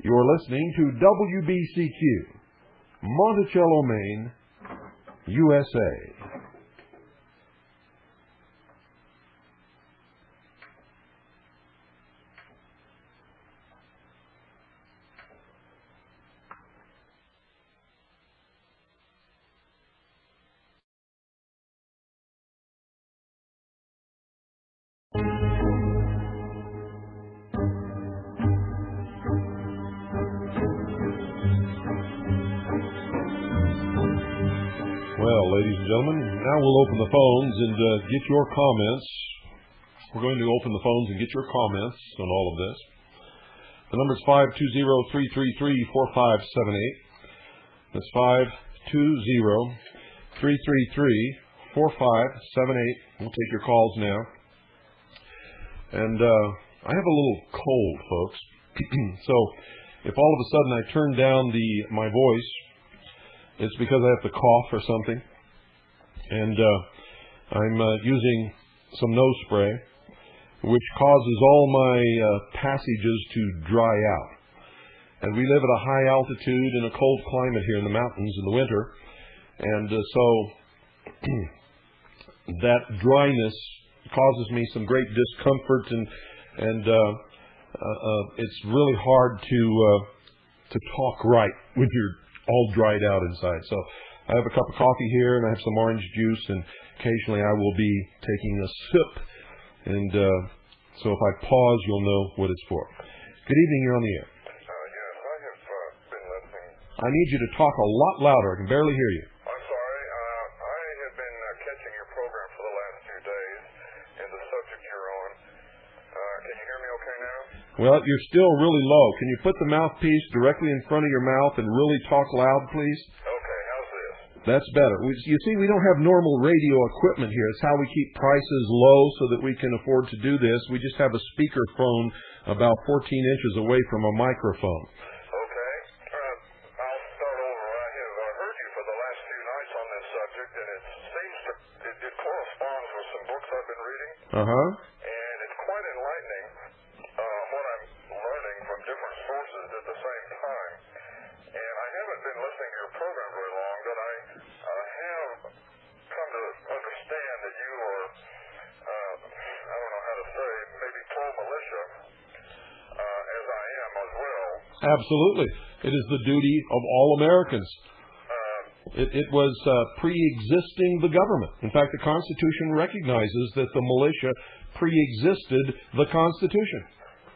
You're listening to WBCQ, Monticello, Maine, USA. Well, ladies and gentlemen, now we'll open the phones and get your comments. We're going to open the phones and get your comments on all of this. The number is 520-333-4578. That's 520-333-4578. We'll take your calls now. And I have a little cold, folks. So if all of a sudden I turn down my voice, it's because I have to cough or something. And I'm using some nose spray, which causes all my passages to dry out. And we live at a high altitude in a cold climate here in the mountains in the winter. And so that dryness causes me some great discomfort, and it's really hard to talk right when you're all dried out inside. So I have a cup of coffee here, and I have some orange juice, and occasionally I will be taking a sip. And so if I pause, you'll know what it's for. Good evening, you're on the air. Yes, I have been listening. I need you to talk a lot louder. I can barely hear you. I'm sorry. I have been catching your program for the last few days, and the subject you're on Well, you're still really low. Can you put the mouthpiece directly in front of your mouth and really talk loud, please? Okay, how's this? That's better. You see, we don't have normal radio equipment here. It's how we keep prices low so that we can afford to do this. We just have a speakerphone about 14 inches away from a microphone. Okay. I'll start over. I heard you for the last few nights on this subject, and it seems it corresponds with some books I've been reading. Uh-huh. And it's quite enlightening what I'm learning from different sources at the same time. And I haven't been listening to your program very long, but I have come to understand that you are, I don't know how to say, maybe pro-militia, as I am as well. Absolutely. It is the duty of all Americans. It was pre-existing the government. In fact, the Constitution recognizes that the militia pre-existed the Constitution.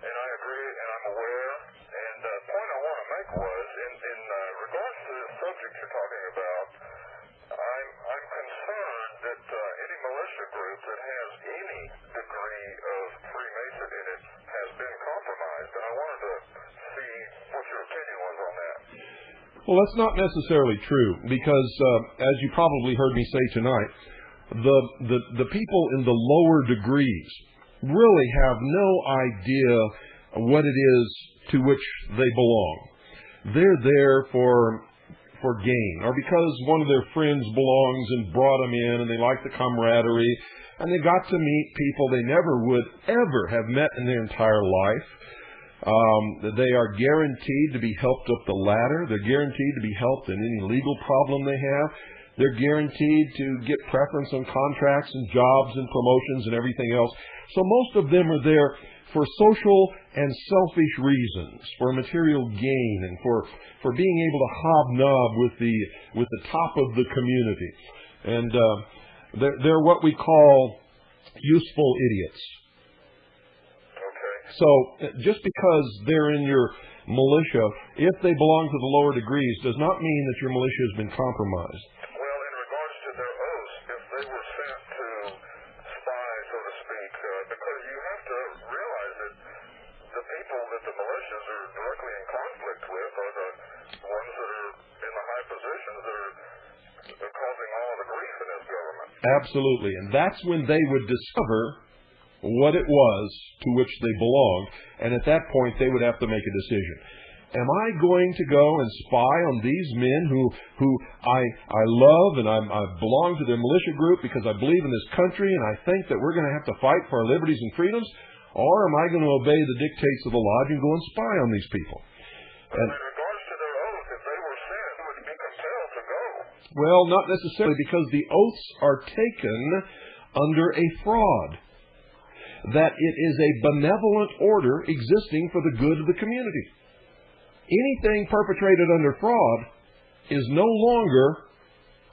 And I agree, and I'm aware. And the point I want to make was, in regards to the subject you're talking about, I'm concerned that any militia group that has any degree of Freemason in it has been compromised. And I wanted to see what your opinion was on that. Well, that's not necessarily true, because as you probably heard me say tonight, the people in the lower degrees really have no idea what it is to which they belong. They're there for gain, or because one of their friends belongs and brought them in, and they like the camaraderie, and they got to meet people they never would ever have met in their entire life. They are guaranteed to be helped up the ladder. They're guaranteed to be helped in any legal problem they have. They're guaranteed to get preference on contracts and jobs and promotions and everything else. So most of them are there for social and selfish reasons, for material gain, and for being able to hobnob with the top of the community. And they're what we call useful idiots. So just because they're in your militia, if they belong to the lower degrees, does not mean that your militia has been compromised. Well, in regards to their oaths, if they were sent to spy, so to speak, because you have to realize that the people that the militias are directly in conflict with are the ones that are in the high positions that are causing all of the grief in this government. Absolutely. And that's when they would discover what it was to which they belonged, and at that point they would have to make a decision. Am I going to go and spy on these men who I love, and I belong to their militia group because I believe in this country and I think that we're going to have to fight for our liberties and freedoms, or am I going to obey the dictates of the lodge and go and spy on these people? And in regards to their oath, if they were sent, they would be compelled to go. Well, not necessarily, because the oaths are taken under a fraud. That it is a benevolent order existing for the good of the community. Anything perpetrated under fraud is no longer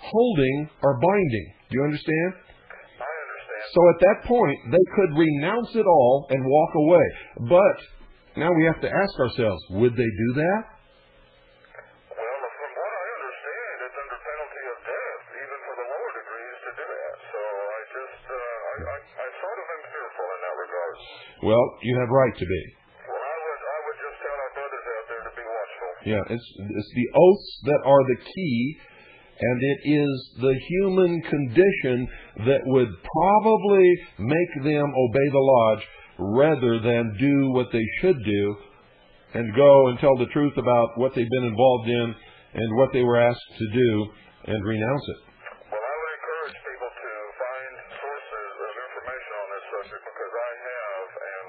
holding or binding. Do you understand? I understand. So at that point, they could renounce it all and walk away. But now we have to ask ourselves, would they do that? Well, from what I understand, it's under penalty of death, even for the lower degrees, to do that. So I sort of am fearful in that regard. Well, you have right to be. Well, I would just tell our brothers out there to be watchful. Yeah, it's the oaths that are the key, and it is the human condition that would probably make them obey the lodge rather than do what they should do and go and tell the truth about what they've been involved in and what they were asked to do and renounce it. Well, I would encourage people to find sources of information on this subject, because I have, and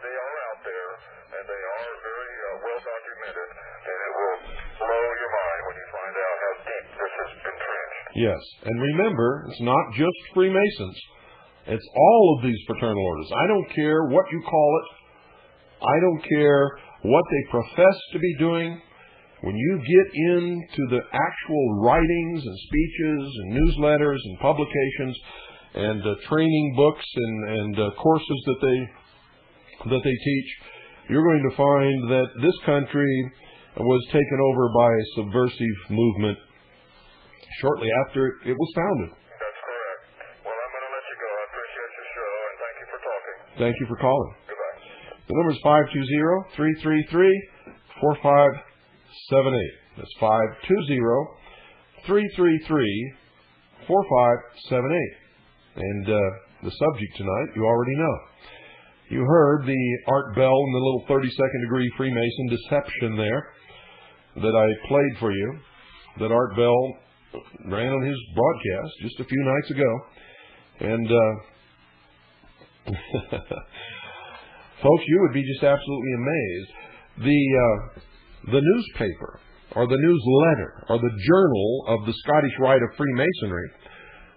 they are out there, and they are very well documented, and it will blow your mind when you find out how deep this has entrenched. Yes, and remember, it's not just Freemasons. It's all of these fraternal orders. I don't care what you call it. I don't care what they profess to be doing. When you get into the actual writings and speeches and newsletters and publications and training books and courses that they teach, you're going to find that this country was taken over by a subversive movement shortly after it was founded. That's correct. Well, I'm going to let you go. I appreciate your show, and thank you for talking. Thank you for calling. Goodbye. The number is 520-333-4578. That's 520-333-4578. And the subject tonight, you already know. You heard the Art Bell and the little 32nd degree Freemason deception there that I played for you, that Art Bell ran on his broadcast just a few nights ago. And folks, you would be just absolutely amazed. The newspaper or the newsletter or the journal of the Scottish Rite of Freemasonry,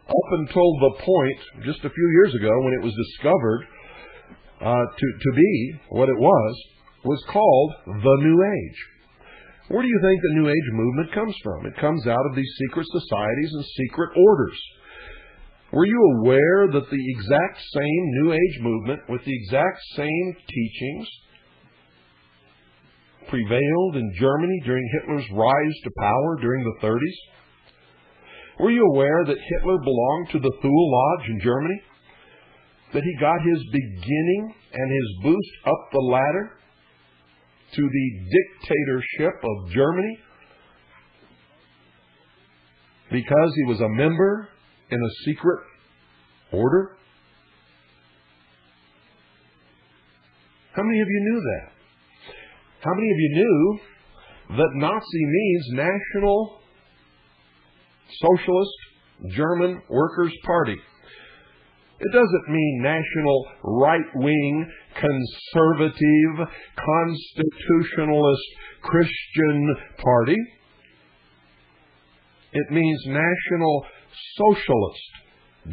up until the point just a few years ago when it was discovered to be what it was called the New Age. Where do you think the New Age movement comes from? It comes out of these secret societies and secret orders. Were you aware that the exact same New Age movement with the exact same teachings prevailed in Germany during Hitler's rise to power during the 30s? Were you aware that Hitler belonged to the Thule Lodge in Germany? That he got his beginning and his boost up the ladder to the dictatorship of Germany because he was a member in a secret order? How many of you knew that? How many of you knew that Nazi means National Socialist German Workers' Party? It doesn't mean National Right-Wing Conservative Constitutionalist Christian Party. It means National Socialist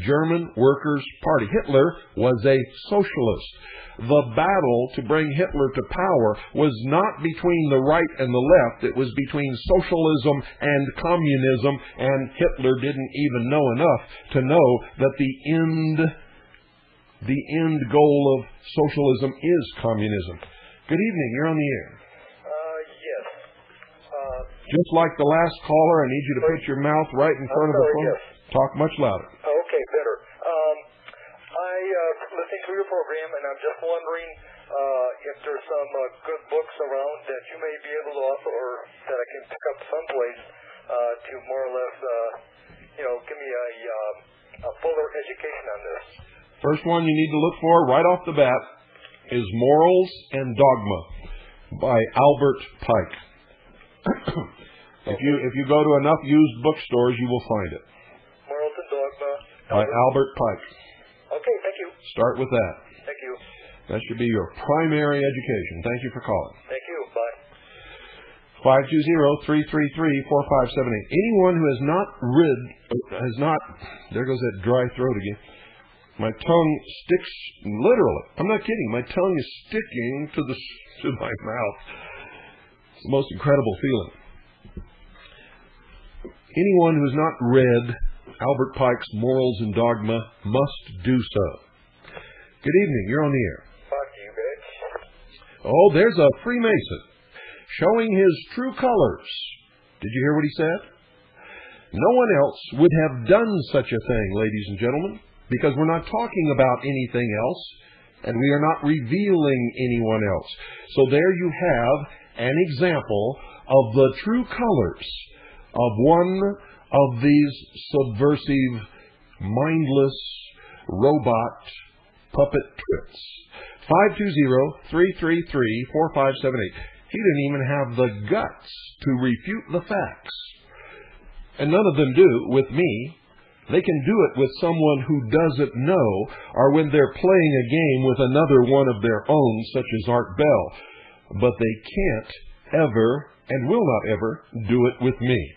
German Workers' Party. Hitler was a socialist. The battle to bring Hitler to power was not between the right and the left. It was between socialism and communism, and Hitler didn't even know enough to know that the end goal of socialism is communism. Good evening. You're on the air. Yes. Just like the last caller, I need you to put your mouth right in front of the phone. Yes. Talk much louder. Okay, better. Listening to your program, and I'm just wondering if there's some good books around that you may be able to offer, or that I can pick up someplace to more or less, give me a fuller education on this. First one you need to look for right off the bat is Morals and Dogma by Albert Pike. If you go to enough used bookstores, you will find it. Morals and Dogma by Albert Pike. Okay, thank you. Start with that. Thank you. That should be your primary education. Thank you for calling. Thank you. Bye. 520-333-4578. Anyone who has not, there goes that dry throat again. My tongue sticks, literally, I'm not kidding, my tongue is sticking to my mouth. It's the most incredible feeling. Anyone who has not read Albert Pike's Morals and Dogma must do so. Good evening, you're on the air. Fuck you, bitch. Oh, there's a Freemason showing his true colors. Did you hear what he said? No one else would have done such a thing, ladies and gentlemen, because we're not talking about anything else, and we are not revealing anyone else. So there you have an example of the true colors of one of these subversive, mindless, robot puppet tricks. 520-333-4578. He didn't even have the guts to refute the facts. And none of them do with me. They can do it with someone who doesn't know, or when they're playing a game with another one of their own, such as Art Bell. But they can't ever, and will not ever, do it with me.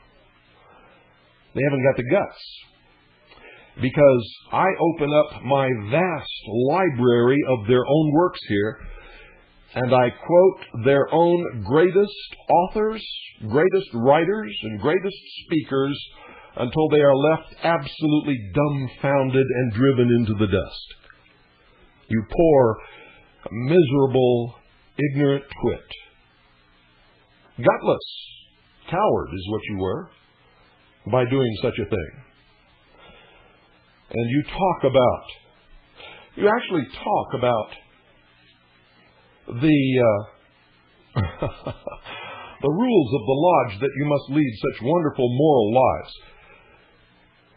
They haven't got the guts. Because I open up my vast library of their own works here, and I quote their own greatest authors, greatest writers, and greatest speakers until they are left absolutely dumbfounded and driven into the dust. You poor, miserable, ignorant twit. Gutless, coward is what you were by doing such a thing. And you actually talk about the rules of the lodge that you must lead such wonderful moral lives.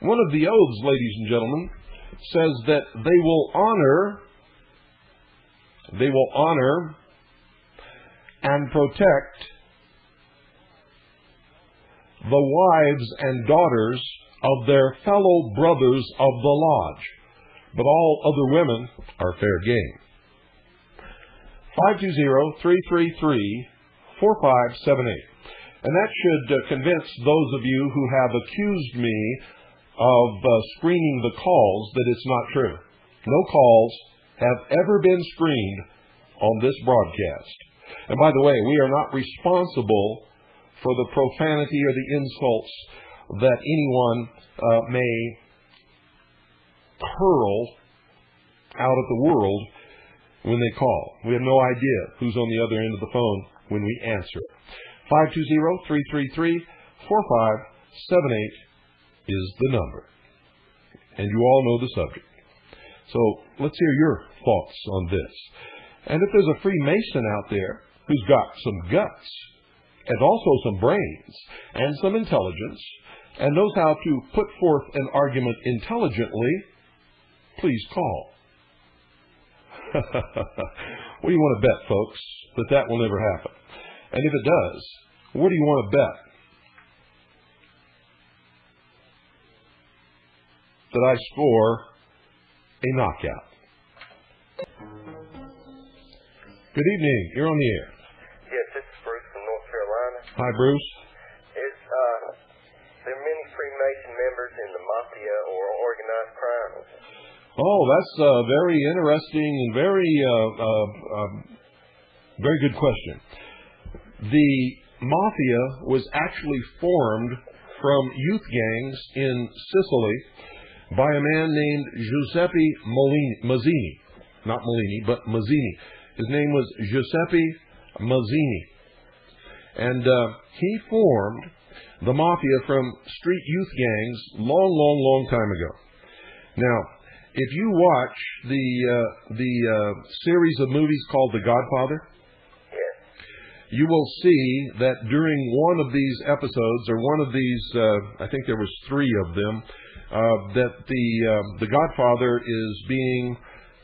One of the oaths, ladies and gentlemen, says that they will honor and protect the wives and daughters of their fellow brothers of the lodge, but all other women are fair game. 520-333-4578. And that should convince those of you who have accused me of screening the calls that it's not true. No calls have ever been screened on this broadcast. And by the way, we are not responsible for the profanity or the insults that anyone may hurl out at the world when they call. We have no idea who's on the other end of the phone when we answer. 520-333-4578 is the number. And you all know the subject. So let's hear your thoughts on this. And if there's a Freemason out there who's got some guts and also some brains and some intelligence and knows how to put forth an argument intelligently, please call. What do you want to bet, folks, that will never happen? And if it does, what do you want to bet? That I score a knockout. Good evening. You're on the air. Yes, this is Bruce from North Carolina. Hi, Bruce. There are many Freemason members in the mafia or organized crime. Oh, that's a very interesting and very good question. The mafia was actually formed from youth gangs in Sicily by a man named Giuseppe Mazzini. Not Molini, but Mazzini. His name was Giuseppe Mazzini. And he formed the mafia from street youth gangs long time ago. Now, if you watch the series of movies called The Godfather, you will see that during one of these episodes, or one of these, I think there was 3 of them, that the Godfather is being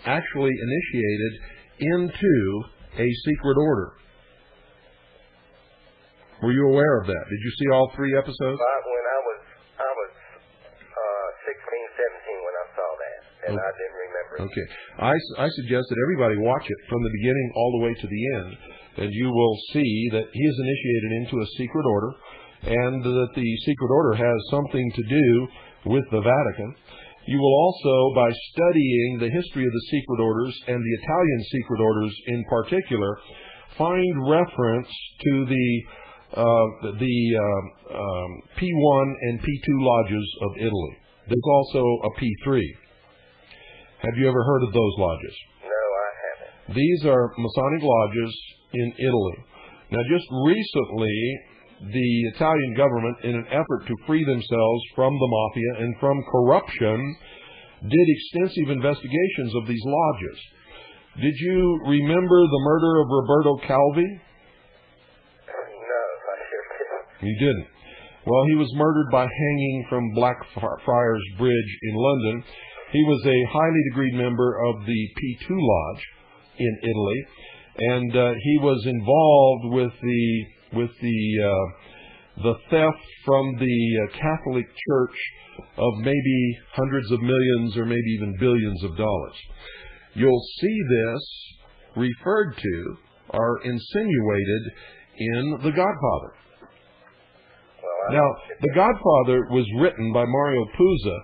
actually initiated into a secret order. Were you aware of that? Did you see all 3 episodes? When I was 16, 17 when I saw that, and I didn't remember it. Okay. I suggest that everybody watch it from the beginning all the way to the end, and you will see that he is initiated into a secret order, and that the secret order has something to do with the Vatican. You will also, by studying the history of the secret orders, and the Italian secret orders in particular, find reference to the P1 and P2 lodges of Italy. There's also a P3. Have you ever heard of those lodges? No, I haven't. These are Masonic lodges in Italy. Now, just recently, the Italian government, in an effort to free themselves from the mafia and from corruption, did extensive investigations of these lodges. Did you remember the murder of Roberto Calvi? No, I sure didn't. You didn't. Well, he was murdered by hanging from Blackfriars Bridge in London. He was a highly degreed member of the P2 Lodge in Italy, and he was involved with the theft from the Catholic Church of maybe hundreds of millions or maybe even billions of dollars. You'll see this referred to or insinuated in The Godfather. Now, The Godfather was written by Mario Puzo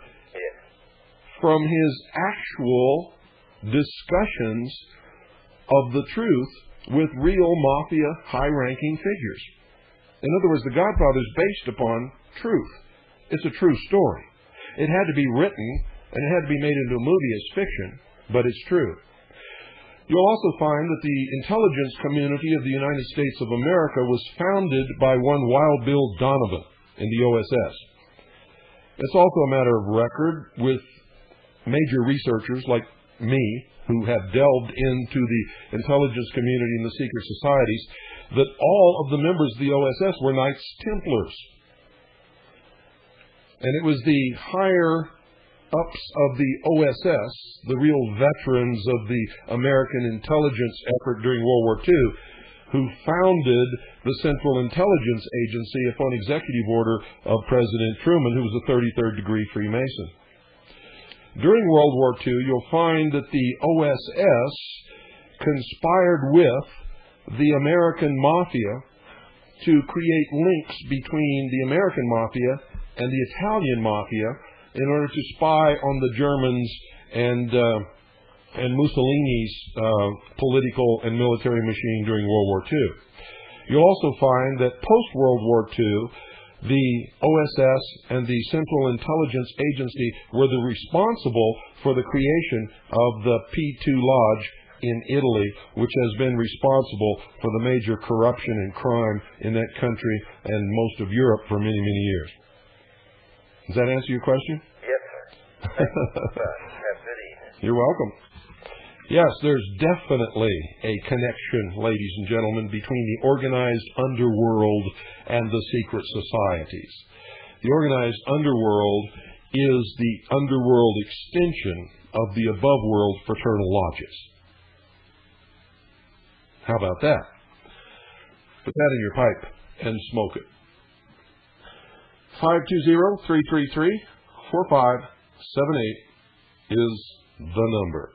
from his actual discussions of the truth with real mafia high-ranking figures. In other words, The Godfather is based upon truth. It's a true story. It had to be written, and it had to be made into a movie as fiction, but it's true. You'll also find that the intelligence community of the United States of America was founded by one Wild Bill Donovan in the OSS. It's also a matter of record with major researchers like me, who have delved into the intelligence community and the secret societies, that all of the members of the OSS were Knights Templars. And it was the higher-ups of the OSS, the real veterans of the American intelligence effort during World War II, who founded the Central Intelligence Agency upon executive order of President Truman, who was a 33rd degree Freemason. During World War II, you'll find that the OSS conspired with the American Mafia to create links between the American Mafia and the Italian Mafia in order to spy on the Germans and Mussolini's political and military machine during World War II. You'll also find that post-World War II, the OSS and the Central Intelligence Agency were the responsible for the creation of the P2 Lodge in Italy, which has been responsible for the major corruption and crime in that country and most of Europe for many, many years. Does that answer your question? Yes, sir. Thank you. Have a good evening. You're welcome. Yes, there's definitely a connection, ladies and gentlemen, between the organized underworld and the secret societies. The organized underworld is the underworld extension of the above-world fraternal lodges. How about that? Put that in your pipe and smoke it. 520-333-4578 is the number.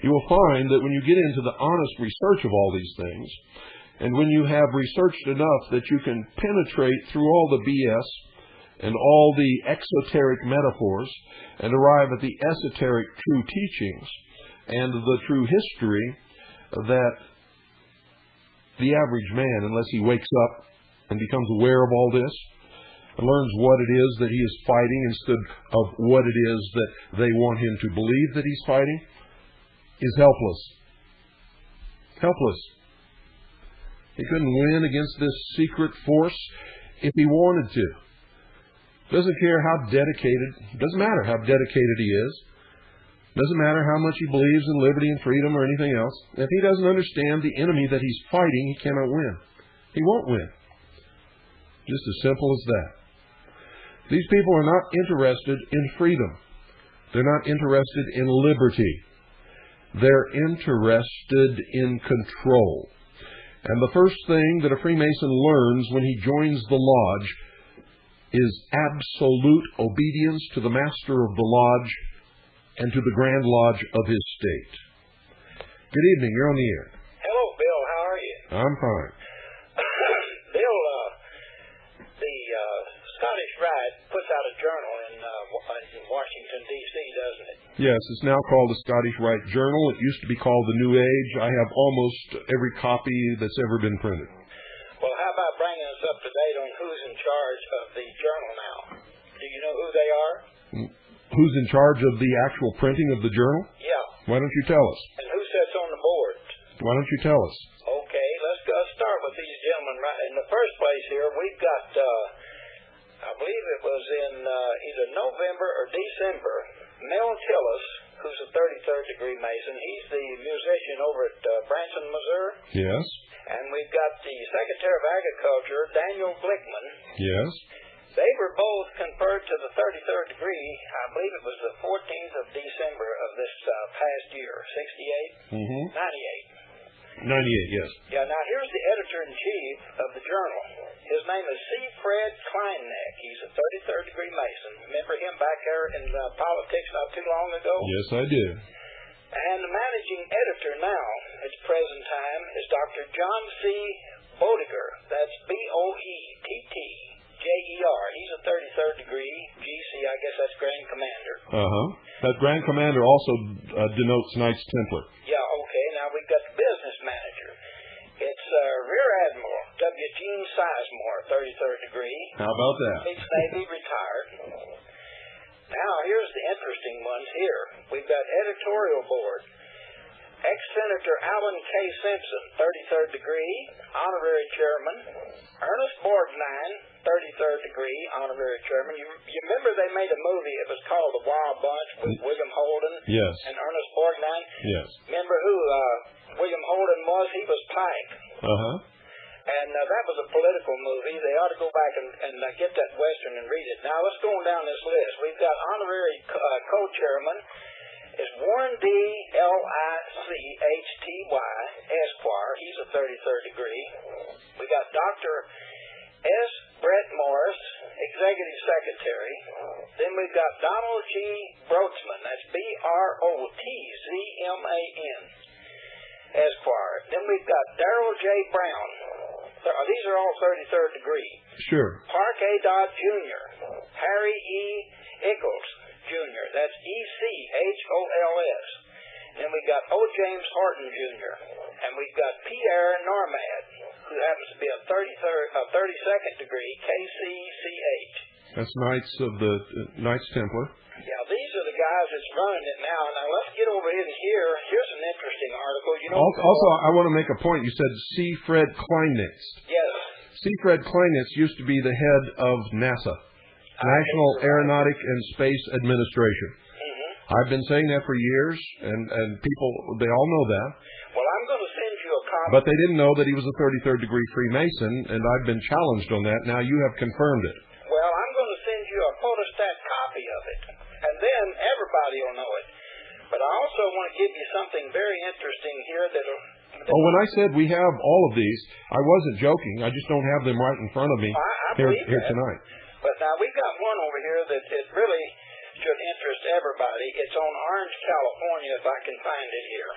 You will find that when you get into the honest research of all these things, and when you have researched enough that you can penetrate through all the BS and all the exoteric metaphors and arrive at the esoteric true teachings and the true history, that the average man, unless he wakes up and becomes aware of all this and learns what it is that he is fighting instead of what it is that they want him to believe that he's fighting, is helpless. Helpless. He couldn't win against this secret force if he wanted to. Doesn't care how dedicated, doesn't matter how dedicated he is. Doesn't matter how much he believes in liberty and freedom or anything else. If he doesn't understand the enemy that he's fighting, he cannot win. He won't win. Just as simple as that. These people are not interested in freedom. They're not interested in liberty. They're interested in control. And the first thing that a Freemason learns when he joins the lodge is absolute obedience to the master of the lodge and to the Grand Lodge of his state. Good evening. You're on the air. Hello, Bill. How are you? I'm fine. Bill, the Scottish Rite puts out a journal in Washington, D.C., doesn't it? Yes, it's now called the Scottish Rite Journal. It used to be called the New Age. I have almost every copy that's ever been printed. Well, how about bringing us up to date on who's in charge of the journal now? Do you know who they are? Who's in charge of the actual printing of the journal? Yeah. Why don't you tell us? And who sits on the board? Why don't you tell us? Okay, let's start with these gentlemen. Right in the first place here, we've got, I believe it was in either November or December, Mel Tillis, who's a 33rd degree Mason. He's the musician over at Branson, Missouri. Yes. And we've got the Secretary of Agriculture, Daniel Glickman. Yes. They were both conferred to the 33rd degree, I believe it was the 14th of December of this past year, 68? 98. 98, yes. Yeah, now here's the editor-in-chief of the journal. His name is C. Fred Kleinneck. He's a 33rd degree Mason. Remember him back there in politics not too long ago? Yes, I do. And the managing editor now, at the present time, is Dr. John C. Boediger. That's B-O-E-T-T-J-E-R. He's a 33rd degree GC. I guess that's Grand Commander. That Grand Commander also denotes Knights Templar. Yeah, okay. Now we've got the business manager. It's Rear Admiral W. Gene Sizemore, 33rd degree. How about that? Ex Navy, retired. Now, here's the interesting ones here. We've got editorial board. Ex-Senator Alan K. Simpson, 33rd degree, honorary chairman. Ernest Borgnine, 33rd degree, honorary chairman. You remember they made a movie, it was called The Wild Bunch with William Holden? Yes. And Ernest Borgnine Yes. Remember who William Holden was? He was Pike. Uh-huh. And that was a political movie. They ought to go back and get that Western and read it. Now, let's go on down this list. We've got honorary co-chairman is Warren D. L-I-C-H-T-Y, Esquire. He's a 33rd degree. We got Dr. S. Brett Morris, Executive Secretary. Then we've got Donald G. Brotzman. That's B-R-O-T-Z-M-A-N, Esquire. Then we've got Darrell J. Brown. These are all 33rd degree. Sure. Park A. Dodd Jr., Harry E. Eccles Jr., that's E-C-H-O-L-S. Then we've got O. James Horton Jr., and we've got Pierre Normad, who happens to be a 32nd degree, KCCH. That's Knights Templar. Yeah, these are the guys that's running it now. Now, let's get over in here. Here's an interesting article. You know, also, I want to make a point. You said C. Fred Kleinitz. Yes. C. Fred Kleinitz used to be the head of NASA, National Aeronautic and Space Administration. Mm-hmm. I've been saying that for years, and people, they all know that. Well, I'm going to send you a copy. But they didn't know that he was a 33rd degree Freemason, and I've been challenged on that. Now you have confirmed it. Well, I'm going to send you a photostat copy of it, and then everybody will know it. But I also want to give you something very interesting here when I said we have all of these, I wasn't joking. I just don't have them right in front of me here tonight. But now we've got one over here that it really should interest everybody. It's on Orange, California, if I can find it here.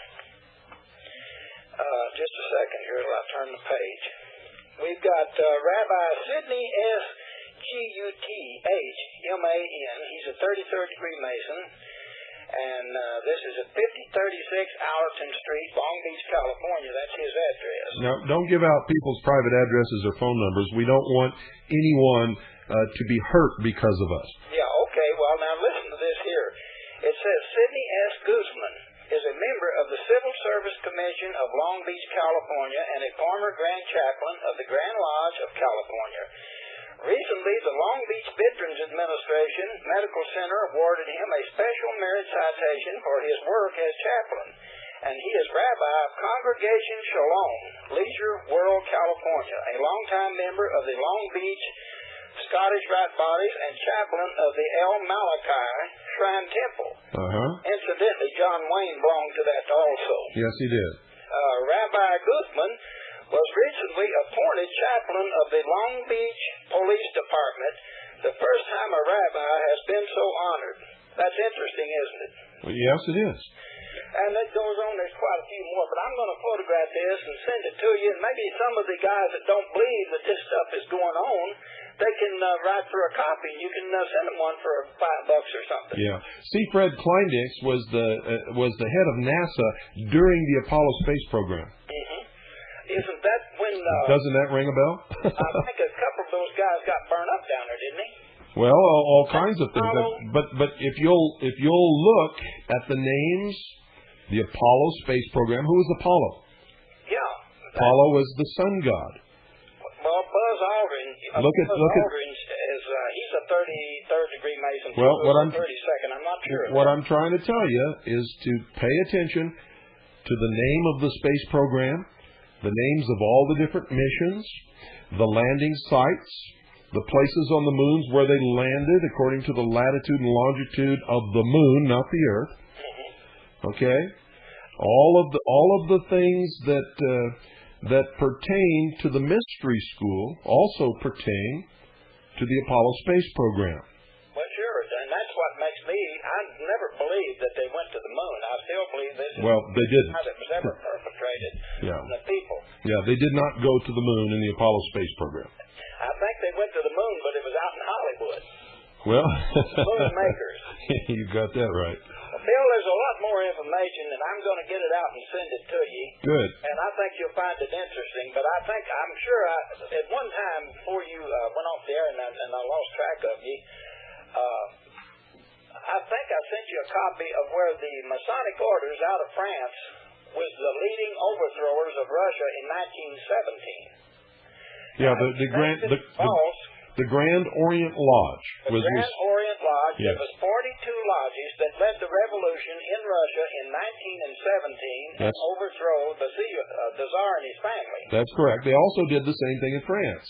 Just a second here till I turn the page. We've got Rabbi Sidney S. G-U-T-H-M-A-N. He's a 33rd degree Mason. And this is at 5036 Allerton Street, Long Beach, California. That's his address. Now, don't give out people's private addresses or phone numbers. We don't want anyone to be hurt because of us. Yeah, okay. Well, now listen to this here. It says Sidney S. Guzman is a member of the Civil Service Commission of Long Beach, California, and a former Grand Chaplain of the Grand Lodge of California. Recently, the Long Beach Veterans Administration Medical Center awarded him a special merit citation for his work as chaplain, and he is rabbi of Congregation Shalom, Leisure World, California, a longtime member of the Long Beach Scottish Rite Bodies and chaplain of the El Malachi Shrine Temple. Incidentally, John Wayne belonged to that also. Yes, he did. Rabbi Guzman was recently appointed chaplain of the Long Beach Police Department, the first time a rabbi has been so honored. That's interesting, isn't it? Well, yes, it is. And it goes on, there's quite a few more, but I'm going to photograph this and send it to you, and maybe some of the guys that don't believe that this stuff is going on, they can write for a copy, and you can send them one for $5 or something. Yeah. C. Fred Kleinitz was the head of NASA during the Apollo space program. Mm-hmm. Isn't that when... Doesn't that ring a bell? I think a couple of those guys got burned up down there, didn't they? Well, all kinds of things. But if you'll look at the names, the Apollo space program. Who was Apollo? Yeah. Apollo was the sun god. Well, Buzz Aldrin. Buzz Aldrin is he's a 33rd degree Mason. Well, what I'm 32nd. I'm not sure. What I'm trying to tell you is to pay attention to the name of the space program, the names of all the different missions, the landing sites, the places on the moons where they landed according to the latitude and longitude of the moon, not the Earth. Okay? All of the things that pertain to the mystery school also pertain to the Apollo space program. Well, sure, and that's what makes me. I never believed that they went to the moon. I still believe this. Well, they didn't. That was ever perpetrated on the people. Yeah, they did not go to the moon in the Apollo space program. I think they went to the moon, but it was out in Hollywood. Well, moon makers. You got that right. Bill, there's a lot more information, and I'm going to get it out and send it to you. Good. And I think you'll find it interesting. But I'm sure at one time before you went off the air and I lost track of you, I think I sent you a copy of where the Masonic orders out of France was the leading overthrowers of Russia in 1917. Yeah, the false. The Grand Orient Lodge. The Grand Orient Lodge. Yes. There was 42 lodges that led the revolution in Russia in 1917 and overthrow the Tsar and his family. That's correct. They also did the same thing in France.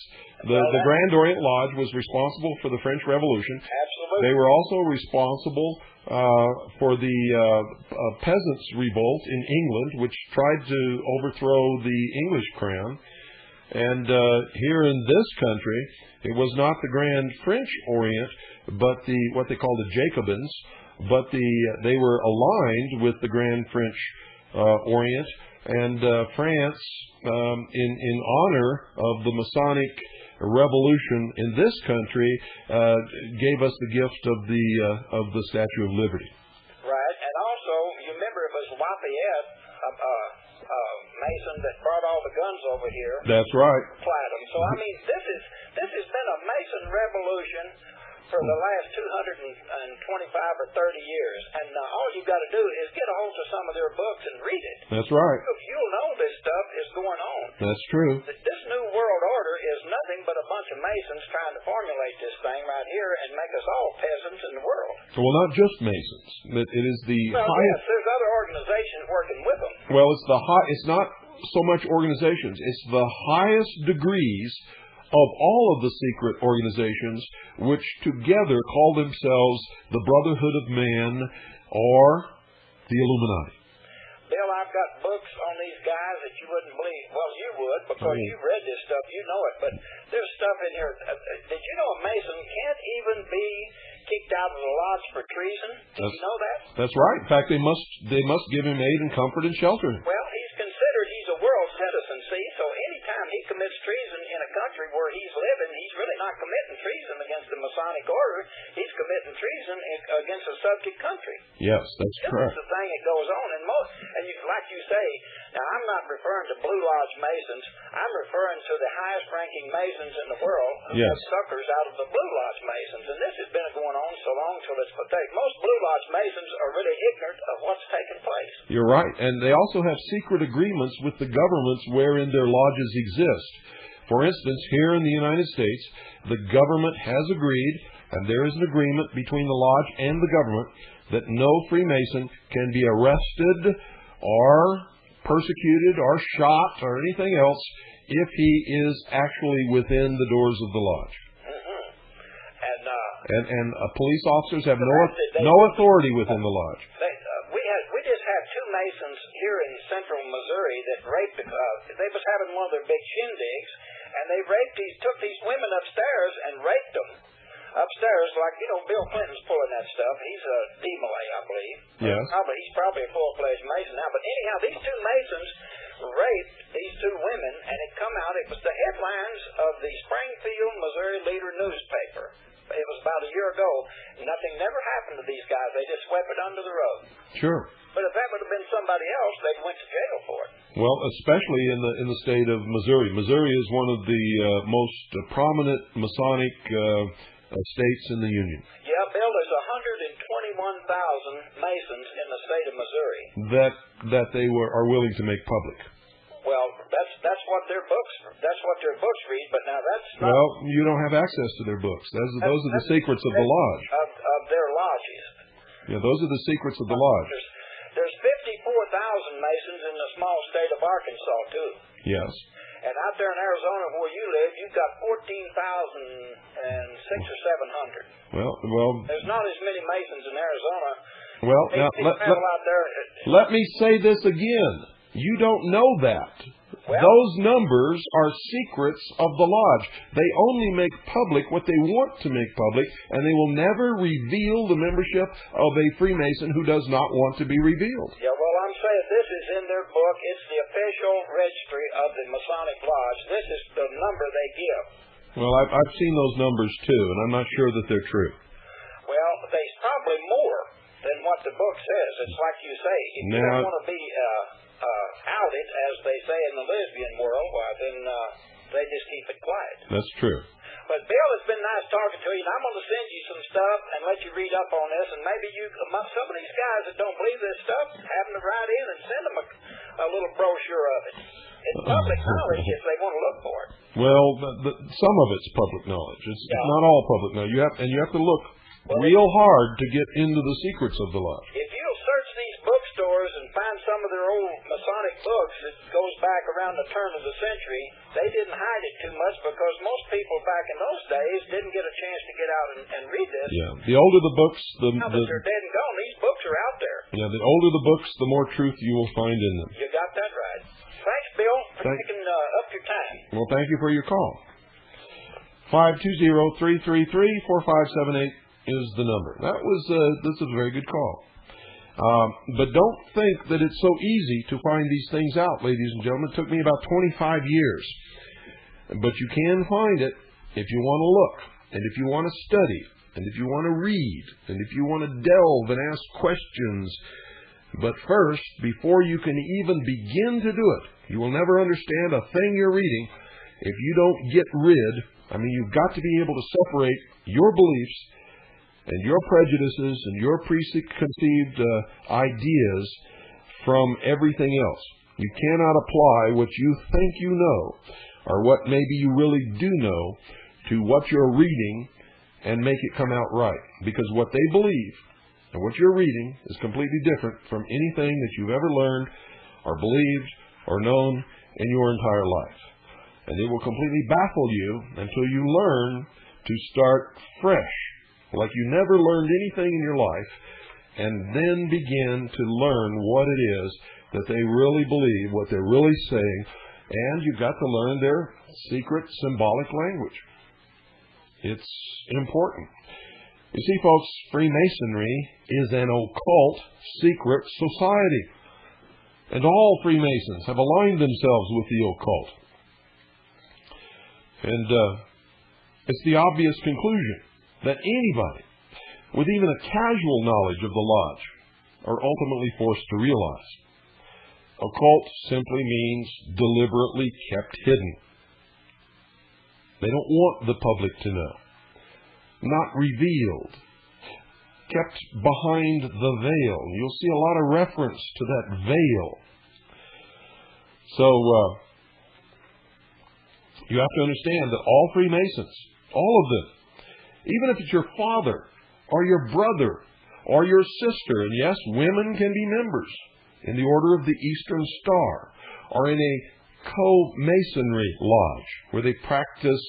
The Grand Orient Lodge was responsible for the French Revolution. Absolutely. They were also responsible for the peasants' revolt in England, which tried to overthrow the English crown. And here in this country, it was not the Grand French Orient, but what they called the Jacobins, but they were aligned with the Grand French Orient, and France, in honor of the Masonic Revolution in this country, gave us the gift of the Statue of Liberty. Right, and also you remember it was Lafayette, Mason, that brought all the guns over here. That's right. Platinum. So I mean, this has been a Mason revolution for the last 225 or 30 years, and all you got to do is get a hold of some of their books and read it. That's right. You'll know this stuff is going on. That's true. This new world order is nothing but a bunch of Masons trying to formulate this thing right here and make us all peasants in the world. Well, not just Masons. It is the highest. Yes, there's other organizations working with them. Well, it's not so much organizations. It's the highest degrees of all of the secret organizations, which together call themselves the Brotherhood of Man or the Illuminati. Bill, I've got books on these guys that you wouldn't believe. Well, you would, because you've read this stuff. You know it. But there's stuff in here. Did you know a Mason can't even be kicked out of the lodge for treason? Did you know that? That's right. In fact, they must give him aid and comfort and shelter. Well, he's a world citizen, see? So anytime he commits treason in a country where he's living, he's really not committing treason against the Masonic order. He's committing treason against a subject country. Yes, that's correct. This is the thing that goes on. And like you say, now I'm not referring to Blue Lodge Masons. I'm referring to the highest-ranking Masons in the world who have suckers out of the Blue Lodge Masons. And this has been going on so long till it's pathetic. Most Blue Lodge Masons are really ignorant of what's taking place. You're right. And they also have secret agreements with the governments wherein their lodges exist. For instance, here in the United States, the government has agreed, and there is an agreement between the lodge and the government, that no Freemason can be arrested or persecuted or shot or anything else if he is actually within the doors of the lodge. And police officers have no authority within the lodge. We just had two Masons here in central Missouri that raped. They was having one of their big shindigs, and they took these women upstairs and raped them upstairs. Like Bill Clinton's pulling that stuff. He's a DMLA, I believe. Yes. He's probably a full-fledged Mason now. But anyhow, these two Masons raped these two women, and it come out. It was the headlines of the Springfield, Missouri Leader newspaper. It was about a year ago. Nothing never happened to these guys. They just swept it under the rug. Sure. But if that would have been somebody else, they'd went to jail for it. Well, especially in the state of Missouri. Missouri is one of the most prominent Masonic states in the Union. Yeah, Bill, there's 121,000 Masons in the state of Missouri. That they are willing to make public. Well, that's what their books read, but now that's not... Well, you don't have access to their books. Those are the secrets of the lodge. Of their lodges. Yeah, those are the secrets of the lodge. There's 54,000 Masons in the small state of Arkansas, too. Yes. And out there in Arizona where you live, you've got 14,006 or 700. Well... There's not as many Masons in Arizona. Well, now, let me say this again. You don't know that. Well, those numbers are secrets of the lodge. They only make public what they want to make public, and they will never reveal the membership of a Freemason who does not want to be revealed. Yeah, well, I'm saying this is in their book. It's the official registry of the Masonic Lodge. This is the number they give. Well, I've seen those numbers, too, and I'm not sure that they're true. Well, there's probably more than what the book says. It's like you say, if you don't want to be... outed, as they say in the lesbian world, then they just keep it quiet. That's true. But Bill, it's been nice talking to you, and I'm going to send you some stuff and let you read up on this, and maybe some of these guys that don't believe this stuff, have them to write in and send them a little brochure of it. It's public knowledge if they want to look for it. Well, some of it's public knowledge. It's not all public knowledge. You have to look real hard to get into the secrets of the lodge. If you'll search these bookstores and find some of their old Masonic books that goes back around the turn of the century, they didn't hide it too much because most people back in those days didn't get a chance to get out and read this. Yeah, the older the books, now that they're dead and gone, these books are out there. Yeah, the older the books, the more truth you will find in them. You got that right. Thanks, Bill, for taking up your time. Well, thank you for your call. 520-333-4578 is the number. This is a very good call. But don't think that it's so easy to find these things out, ladies and gentlemen. It took me about 25 years. But you can find it if you want to look, and if you want to study, and if you want to read, and if you want to delve and ask questions. But first, before you can even begin to do it, you will never understand a thing you're reading if you don't get rid. You've got to be able to separate your beliefs and your prejudices and your preconceived ideas from everything else. You cannot apply what you think you know, or what maybe you really do know, to what you're reading and make it come out right. Because what they believe and what you're reading is completely different from anything that you've ever learned or believed or known in your entire life. And it will completely baffle you until you learn to start fresh, like you never learned anything in your life, and then begin to learn what it is that they really believe, what they're really saying, and you've got to learn their secret symbolic language. It's important. You see, folks, Freemasonry is an occult secret society, and all Freemasons have aligned themselves with the occult. And it's the obvious conclusion that anybody with even a casual knowledge of the lodge are ultimately forced to realize. Occult simply means deliberately kept hidden. They don't want the public to know. Not revealed. Kept behind the veil. You'll see a lot of reference to that veil. So, you have to understand that all Freemasons, all of them, even if it's your father or your brother or your sister, and yes, women can be members in the Order of the Eastern Star or in a co-masonry lodge where they practice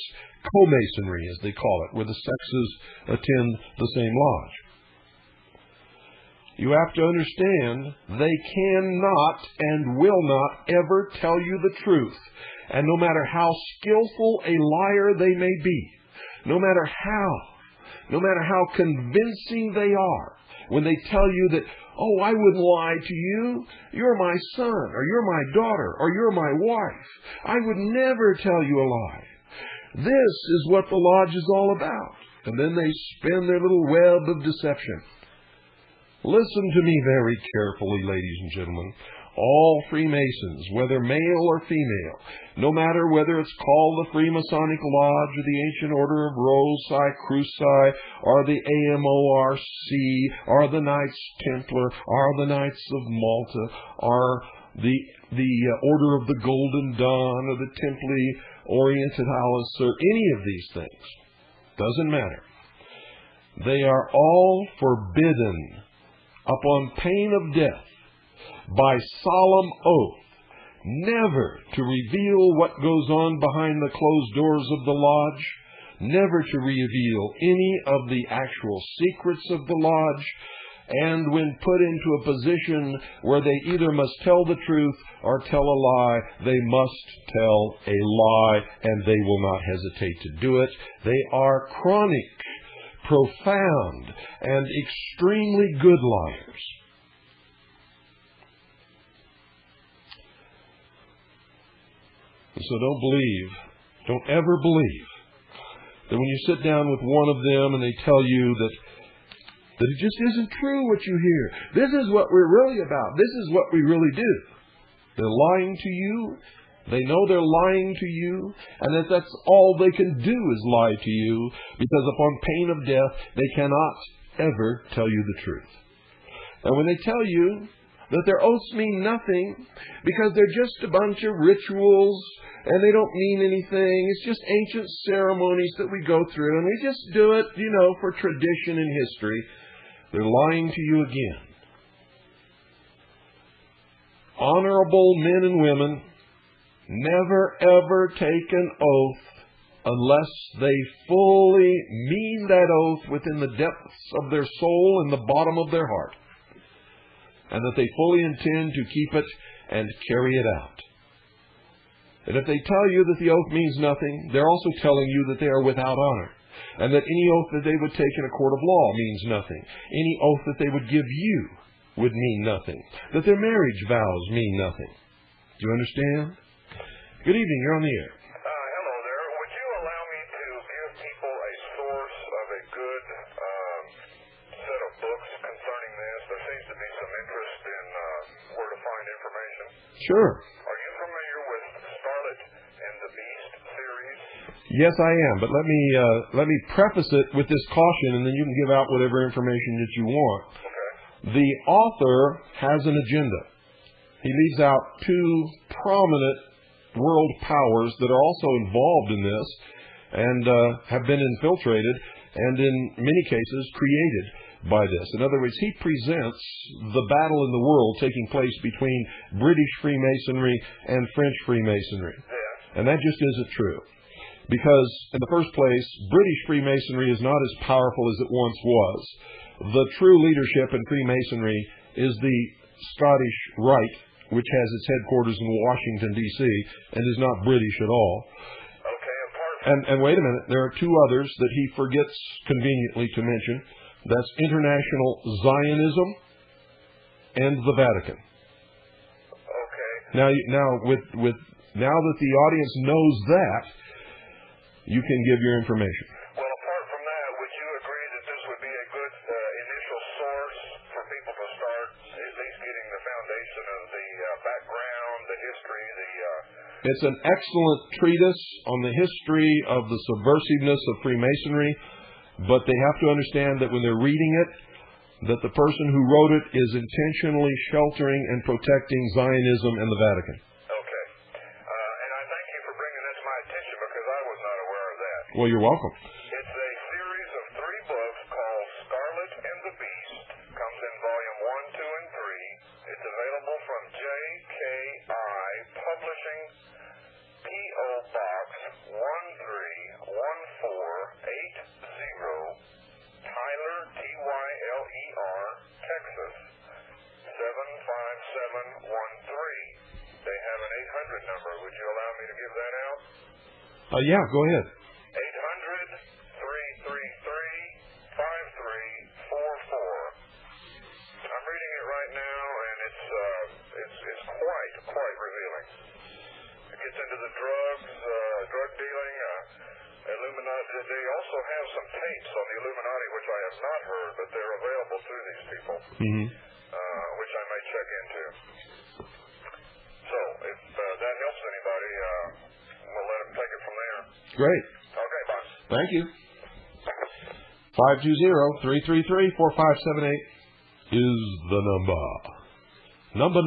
co-masonry, as they call it, where the sexes attend the same lodge. You have to understand they cannot and will not ever tell you the truth. And no matter how skillful a liar they may be, no matter how convincing they are, when they tell you that, oh, I wouldn't lie to you, you're my son, or you're my daughter, or you're my wife, I would never tell you a lie. This is what the lodge is all about. And then they spin their little web of deception. Listen to me very carefully, ladies and gentlemen. All Freemasons, whether male or female, no matter whether it's called the Freemasonic Lodge or the Ancient Order of Rossi Cruci or the AMORC or the Knights Templar or the Knights of Malta or the Order of the Golden Dawn or the Templi Orientalis or any of these things, doesn't matter. They are all forbidden upon pain of death by solemn oath, never to reveal what goes on behind the closed doors of the lodge, never to reveal any of the actual secrets of the lodge, and when put into a position where they either must tell the truth or tell a lie, they must tell a lie, and they will not hesitate to do it. They are chronic, profound, and extremely good liars. So don't ever believe that when you sit down with one of them and they tell you that it just isn't true what you hear. This is what we're really about. This is what we really do. They're lying to you. They know they're lying to you, and that's all they can do is lie to you, because upon pain of death, they cannot ever tell you the truth. And when they tell you, that their oaths mean nothing because they're just a bunch of rituals and they don't mean anything. It's just ancient ceremonies that we go through and we just do it, for tradition and history. They're lying to you again. Honorable men and women never ever take an oath unless they fully mean that oath within the depths of their soul and the bottom of their heart, and that they fully intend to keep it and carry it out. And if they tell you that the oath means nothing, they're also telling you that they are without honor, and that any oath that they would take in a court of law means nothing. Any oath that they would give you would mean nothing. That their marriage vows mean nothing. Do you understand? Good evening. You're on the air. Hello there. Would you allow me to give people a source of a good set of books concerning this? There seems to be some interest in where to find information. Sure. Are you familiar with Scarlet and the Beast series? Yes, I am. But let me preface it with this caution, and then you can give out whatever information that you want. Okay. The author has an agenda. He leaves out two prominent world powers that are also involved in this and have been infiltrated and in many cases created by this. In other words, he presents the battle in the world taking place between British Freemasonry and French Freemasonry. And that just isn't true. Because, in the first place, British Freemasonry is not as powerful as it once was. The true leadership in Freemasonry is the Scottish Rite, which has its headquarters in Washington, D.C., and is not British at all. Okay, and wait a minute, there are two others that he forgets conveniently to mention. That's International Zionism and the Vatican. Okay. Now that the audience knows that, you can give your information. Well, apart from that, would you agree that this would be a good initial source for people to start at least getting the foundation of the background, the history, It's an excellent treatise on the history of the subversiveness of Freemasonry, but they have to understand that when they're reading it, that the person who wrote it is intentionally sheltering and protecting Zionism and the Vatican. Okay. And I thank you for bringing that to my attention because I was not aware of that. Well, you're welcome. It's a series of 3 books called Scarlet and the Beast. Comes in volume 1, 2, and 3. It's available from JKI Publishing, P.O. Box 13148. Tyler, Tyler, Texas, 75713. They have an 800 number. Would you allow me to give that out? Yeah, go ahead. 800-333-5344. I'm reading it right now, and it's quite revealing. It gets into the drug dealing, Illuminati. They also have some tapes on the Illuminati, which I have not heard, but they're available through these people, which I may check into. So, if that helps anybody, we'll let them take it from there. Great. Okay, bye. Thank you. 520-333-4578 is the number. Number.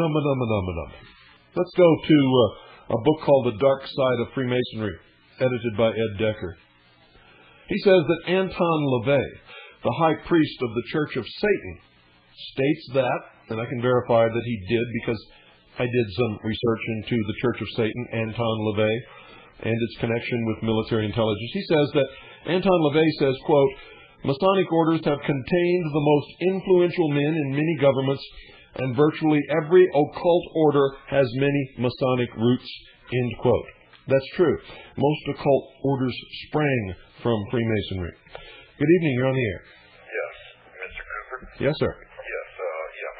Let's go to a book called The Dark Side of Freemasonry, edited by Ed Decker. He says that Anton LaVey, the high priest of the Church of Satan, states that, and I can verify that he did because I did some research into the Church of Satan, Anton LaVey, and its connection with military intelligence. He says that Anton LaVey says, quote, Masonic orders have contained the most influential men in many governments, and virtually every occult order has many Masonic roots, end quote. That's true. Most occult orders sprang from Freemasonry. Good evening. You're on the air. Yes, Mr. Cooper? Yes, sir. Yes,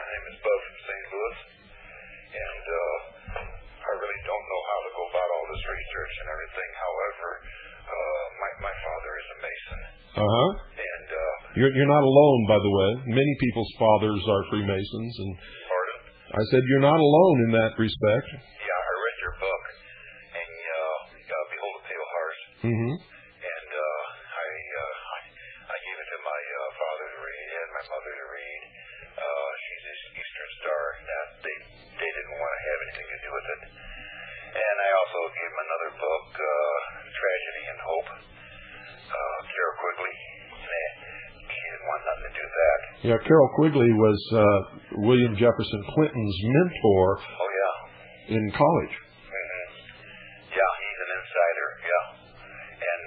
my name is Bud from St. Louis, and I really don't know how to go about all this research and everything. However, my father is a Mason. And you're not alone, by the way. Many people's fathers are Freemasons. And pardon? I said you're not alone in that respect. Yeah, I read your book, and Behold a Pale Heart. Mm-hmm. And I gave it to my father to read and my mother to read. She's Eastern Star, that Yeah, Carroll Quigley was William Jefferson Clinton's mentor. Oh, yeah. In college. Mm-hmm. Yeah, he's an insider, yeah. And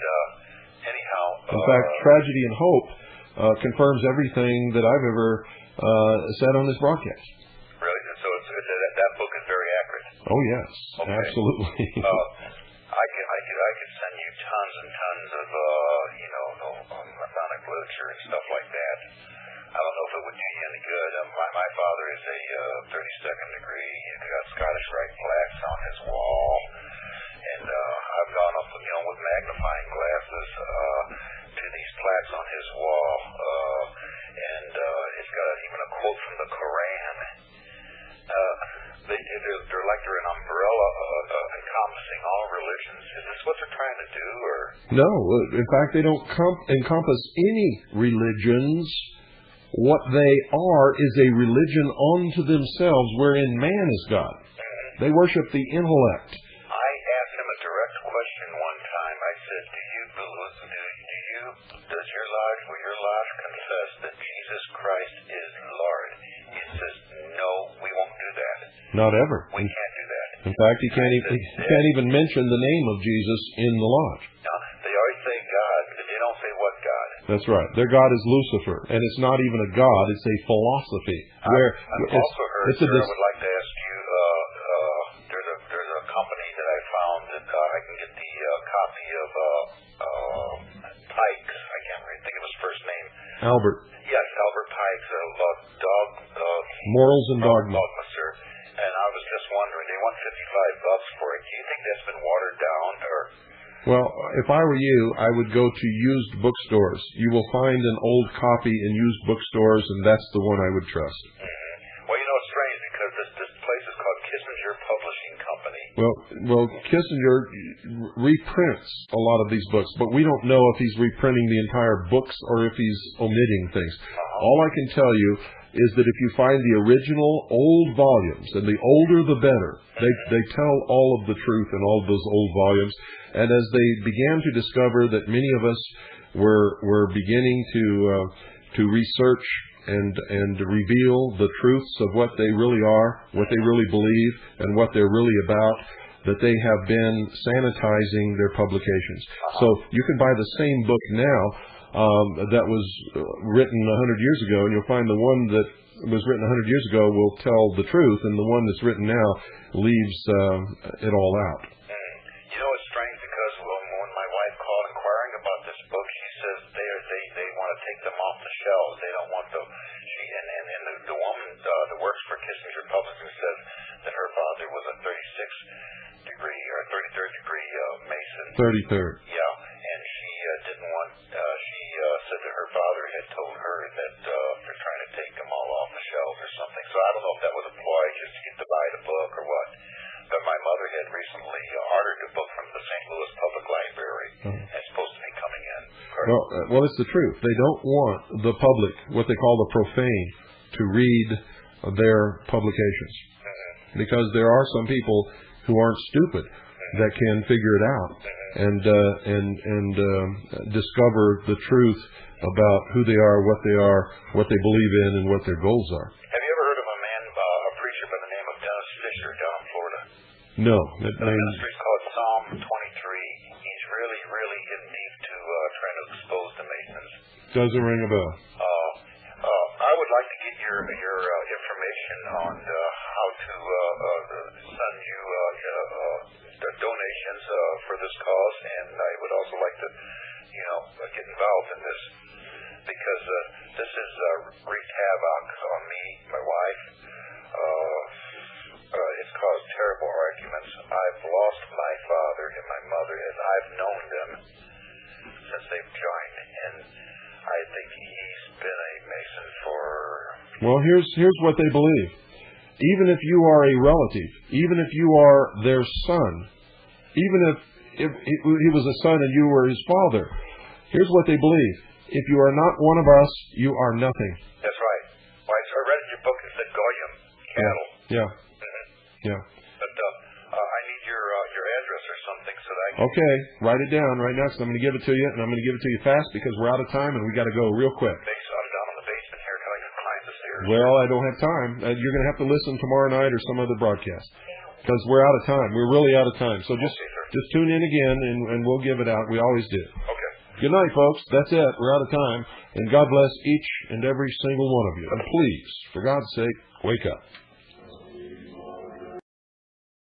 anyhow... In fact, Tragedy and Hope confirms everything that I've ever said on this broadcast. Really? So that book is very accurate? Oh, yes. Okay. Absolutely. I could send you tons and tons of, Masonic literature and stuff like that. I don't know if it would do you any good. My father is a 32nd degree. He's got Scottish Rite plaques on his wall. And I've gone up, with magnifying glasses to these plaques on his wall. And it's got even a quote from the Koran. They're like they're an umbrella encompassing all religions. Is this what they're trying to do? Or no. In fact, they don't encompass any religions. What they are is a religion unto themselves wherein man is God. They worship the intellect. I asked him a direct question one time. I said, does your lodge confess that Jesus Christ is Lord? He says, no, we won't do that. Not ever. We can't do that. In fact, he can't even mention the name of Jesus in the lodge. No, they always say God, but they don't say what God. That's right. Their God is Lucifer, and it's not even a God; it's a philosophy. I've also heard. I would like to ask you. There's a company that I found that I can get the copy of Pikes. I can't really think of his first name. Albert. Yes, Albert Pikes. Morals and Dogma. Sir. And I was just wondering, they want $55 for it. Do you think that's been watered down, or? Well, if I were you, I would go to used bookstores. You will find an old copy in used bookstores, and that's the one I would trust. Mm-hmm. Well, it's strange because this place is called Kissinger Publishing Company. Well, Kissinger reprints a lot of these books, but we don't know if he's reprinting the entire books or if he's omitting things. All I can tell you is that if you find the original old volumes, and the older the better, they tell all of the truth in all of those old volumes. And as they began to discover that many of us were beginning to research and reveal the truths of what they really are, what they really believe, and what they're really about, that they have been sanitizing their publications. So you can buy the same book now that was written 100 years ago, and you'll find the one that was written 100 years ago will tell the truth, and the one that's written now leaves it all out. It's strange because when my wife called inquiring about this book, she says they want to take them off the shelves. They don't want them. The woman that works for Kissinger Publishing says that her father was a 36th degree or 33rd degree Mason. 33rd. Yeah, and she didn't want. She said that her father had told her that they're trying to take them all off the shelves or something. So I don't know if that was a ploy just to get to buy the book or what. But my mother had recently ordered a book from the St. Louis Public Library. It's supposed to be coming in. Well, it's the truth. They don't want the public, what they call the profane, to read their publications. Because there are some people who aren't stupid that can figure it out and discover the truth about who they are, what they believe in, and what their goals are. Have you ever heard of a preacher by the name of Dennis Fisher down in Florida? No. The ministry is called Psalm 23. He's really, really in deep to trying to expose the Masons. Doesn't ring a bell. I would like to get your information on how to send you donations for this cause, and I would also like to, get involved in this because this has wreaked havoc on me, my wife. It's caused terrible arguments. I've lost my father and my mother, and I've known them since they've joined, and I think he's been a Mason for... Well, here's what they believe. Even if you are a relative, even if you are their son, even if he was a son and you were his father, here's what they believe. If you are not one of us, you are nothing. That's right. Well, I read in your book it said Goyim, cattle. Yeah. Yeah. But I need your address or something so that I can... Okay, write it down right now, because I'm going to give it to you, and I'm going to give it to you fast because we're out of time and we got to go real quick. I'm down in the basement here. Can I Well, I don't have time. You're going to have to listen tomorrow night or some other broadcast because we're out of time. We're really out of time. So just tune in again, and we'll give it out. We always do. Okay. Good night, folks. That's it. We're out of time. And God bless each and every single one of you. And please, for God's sake, wake up.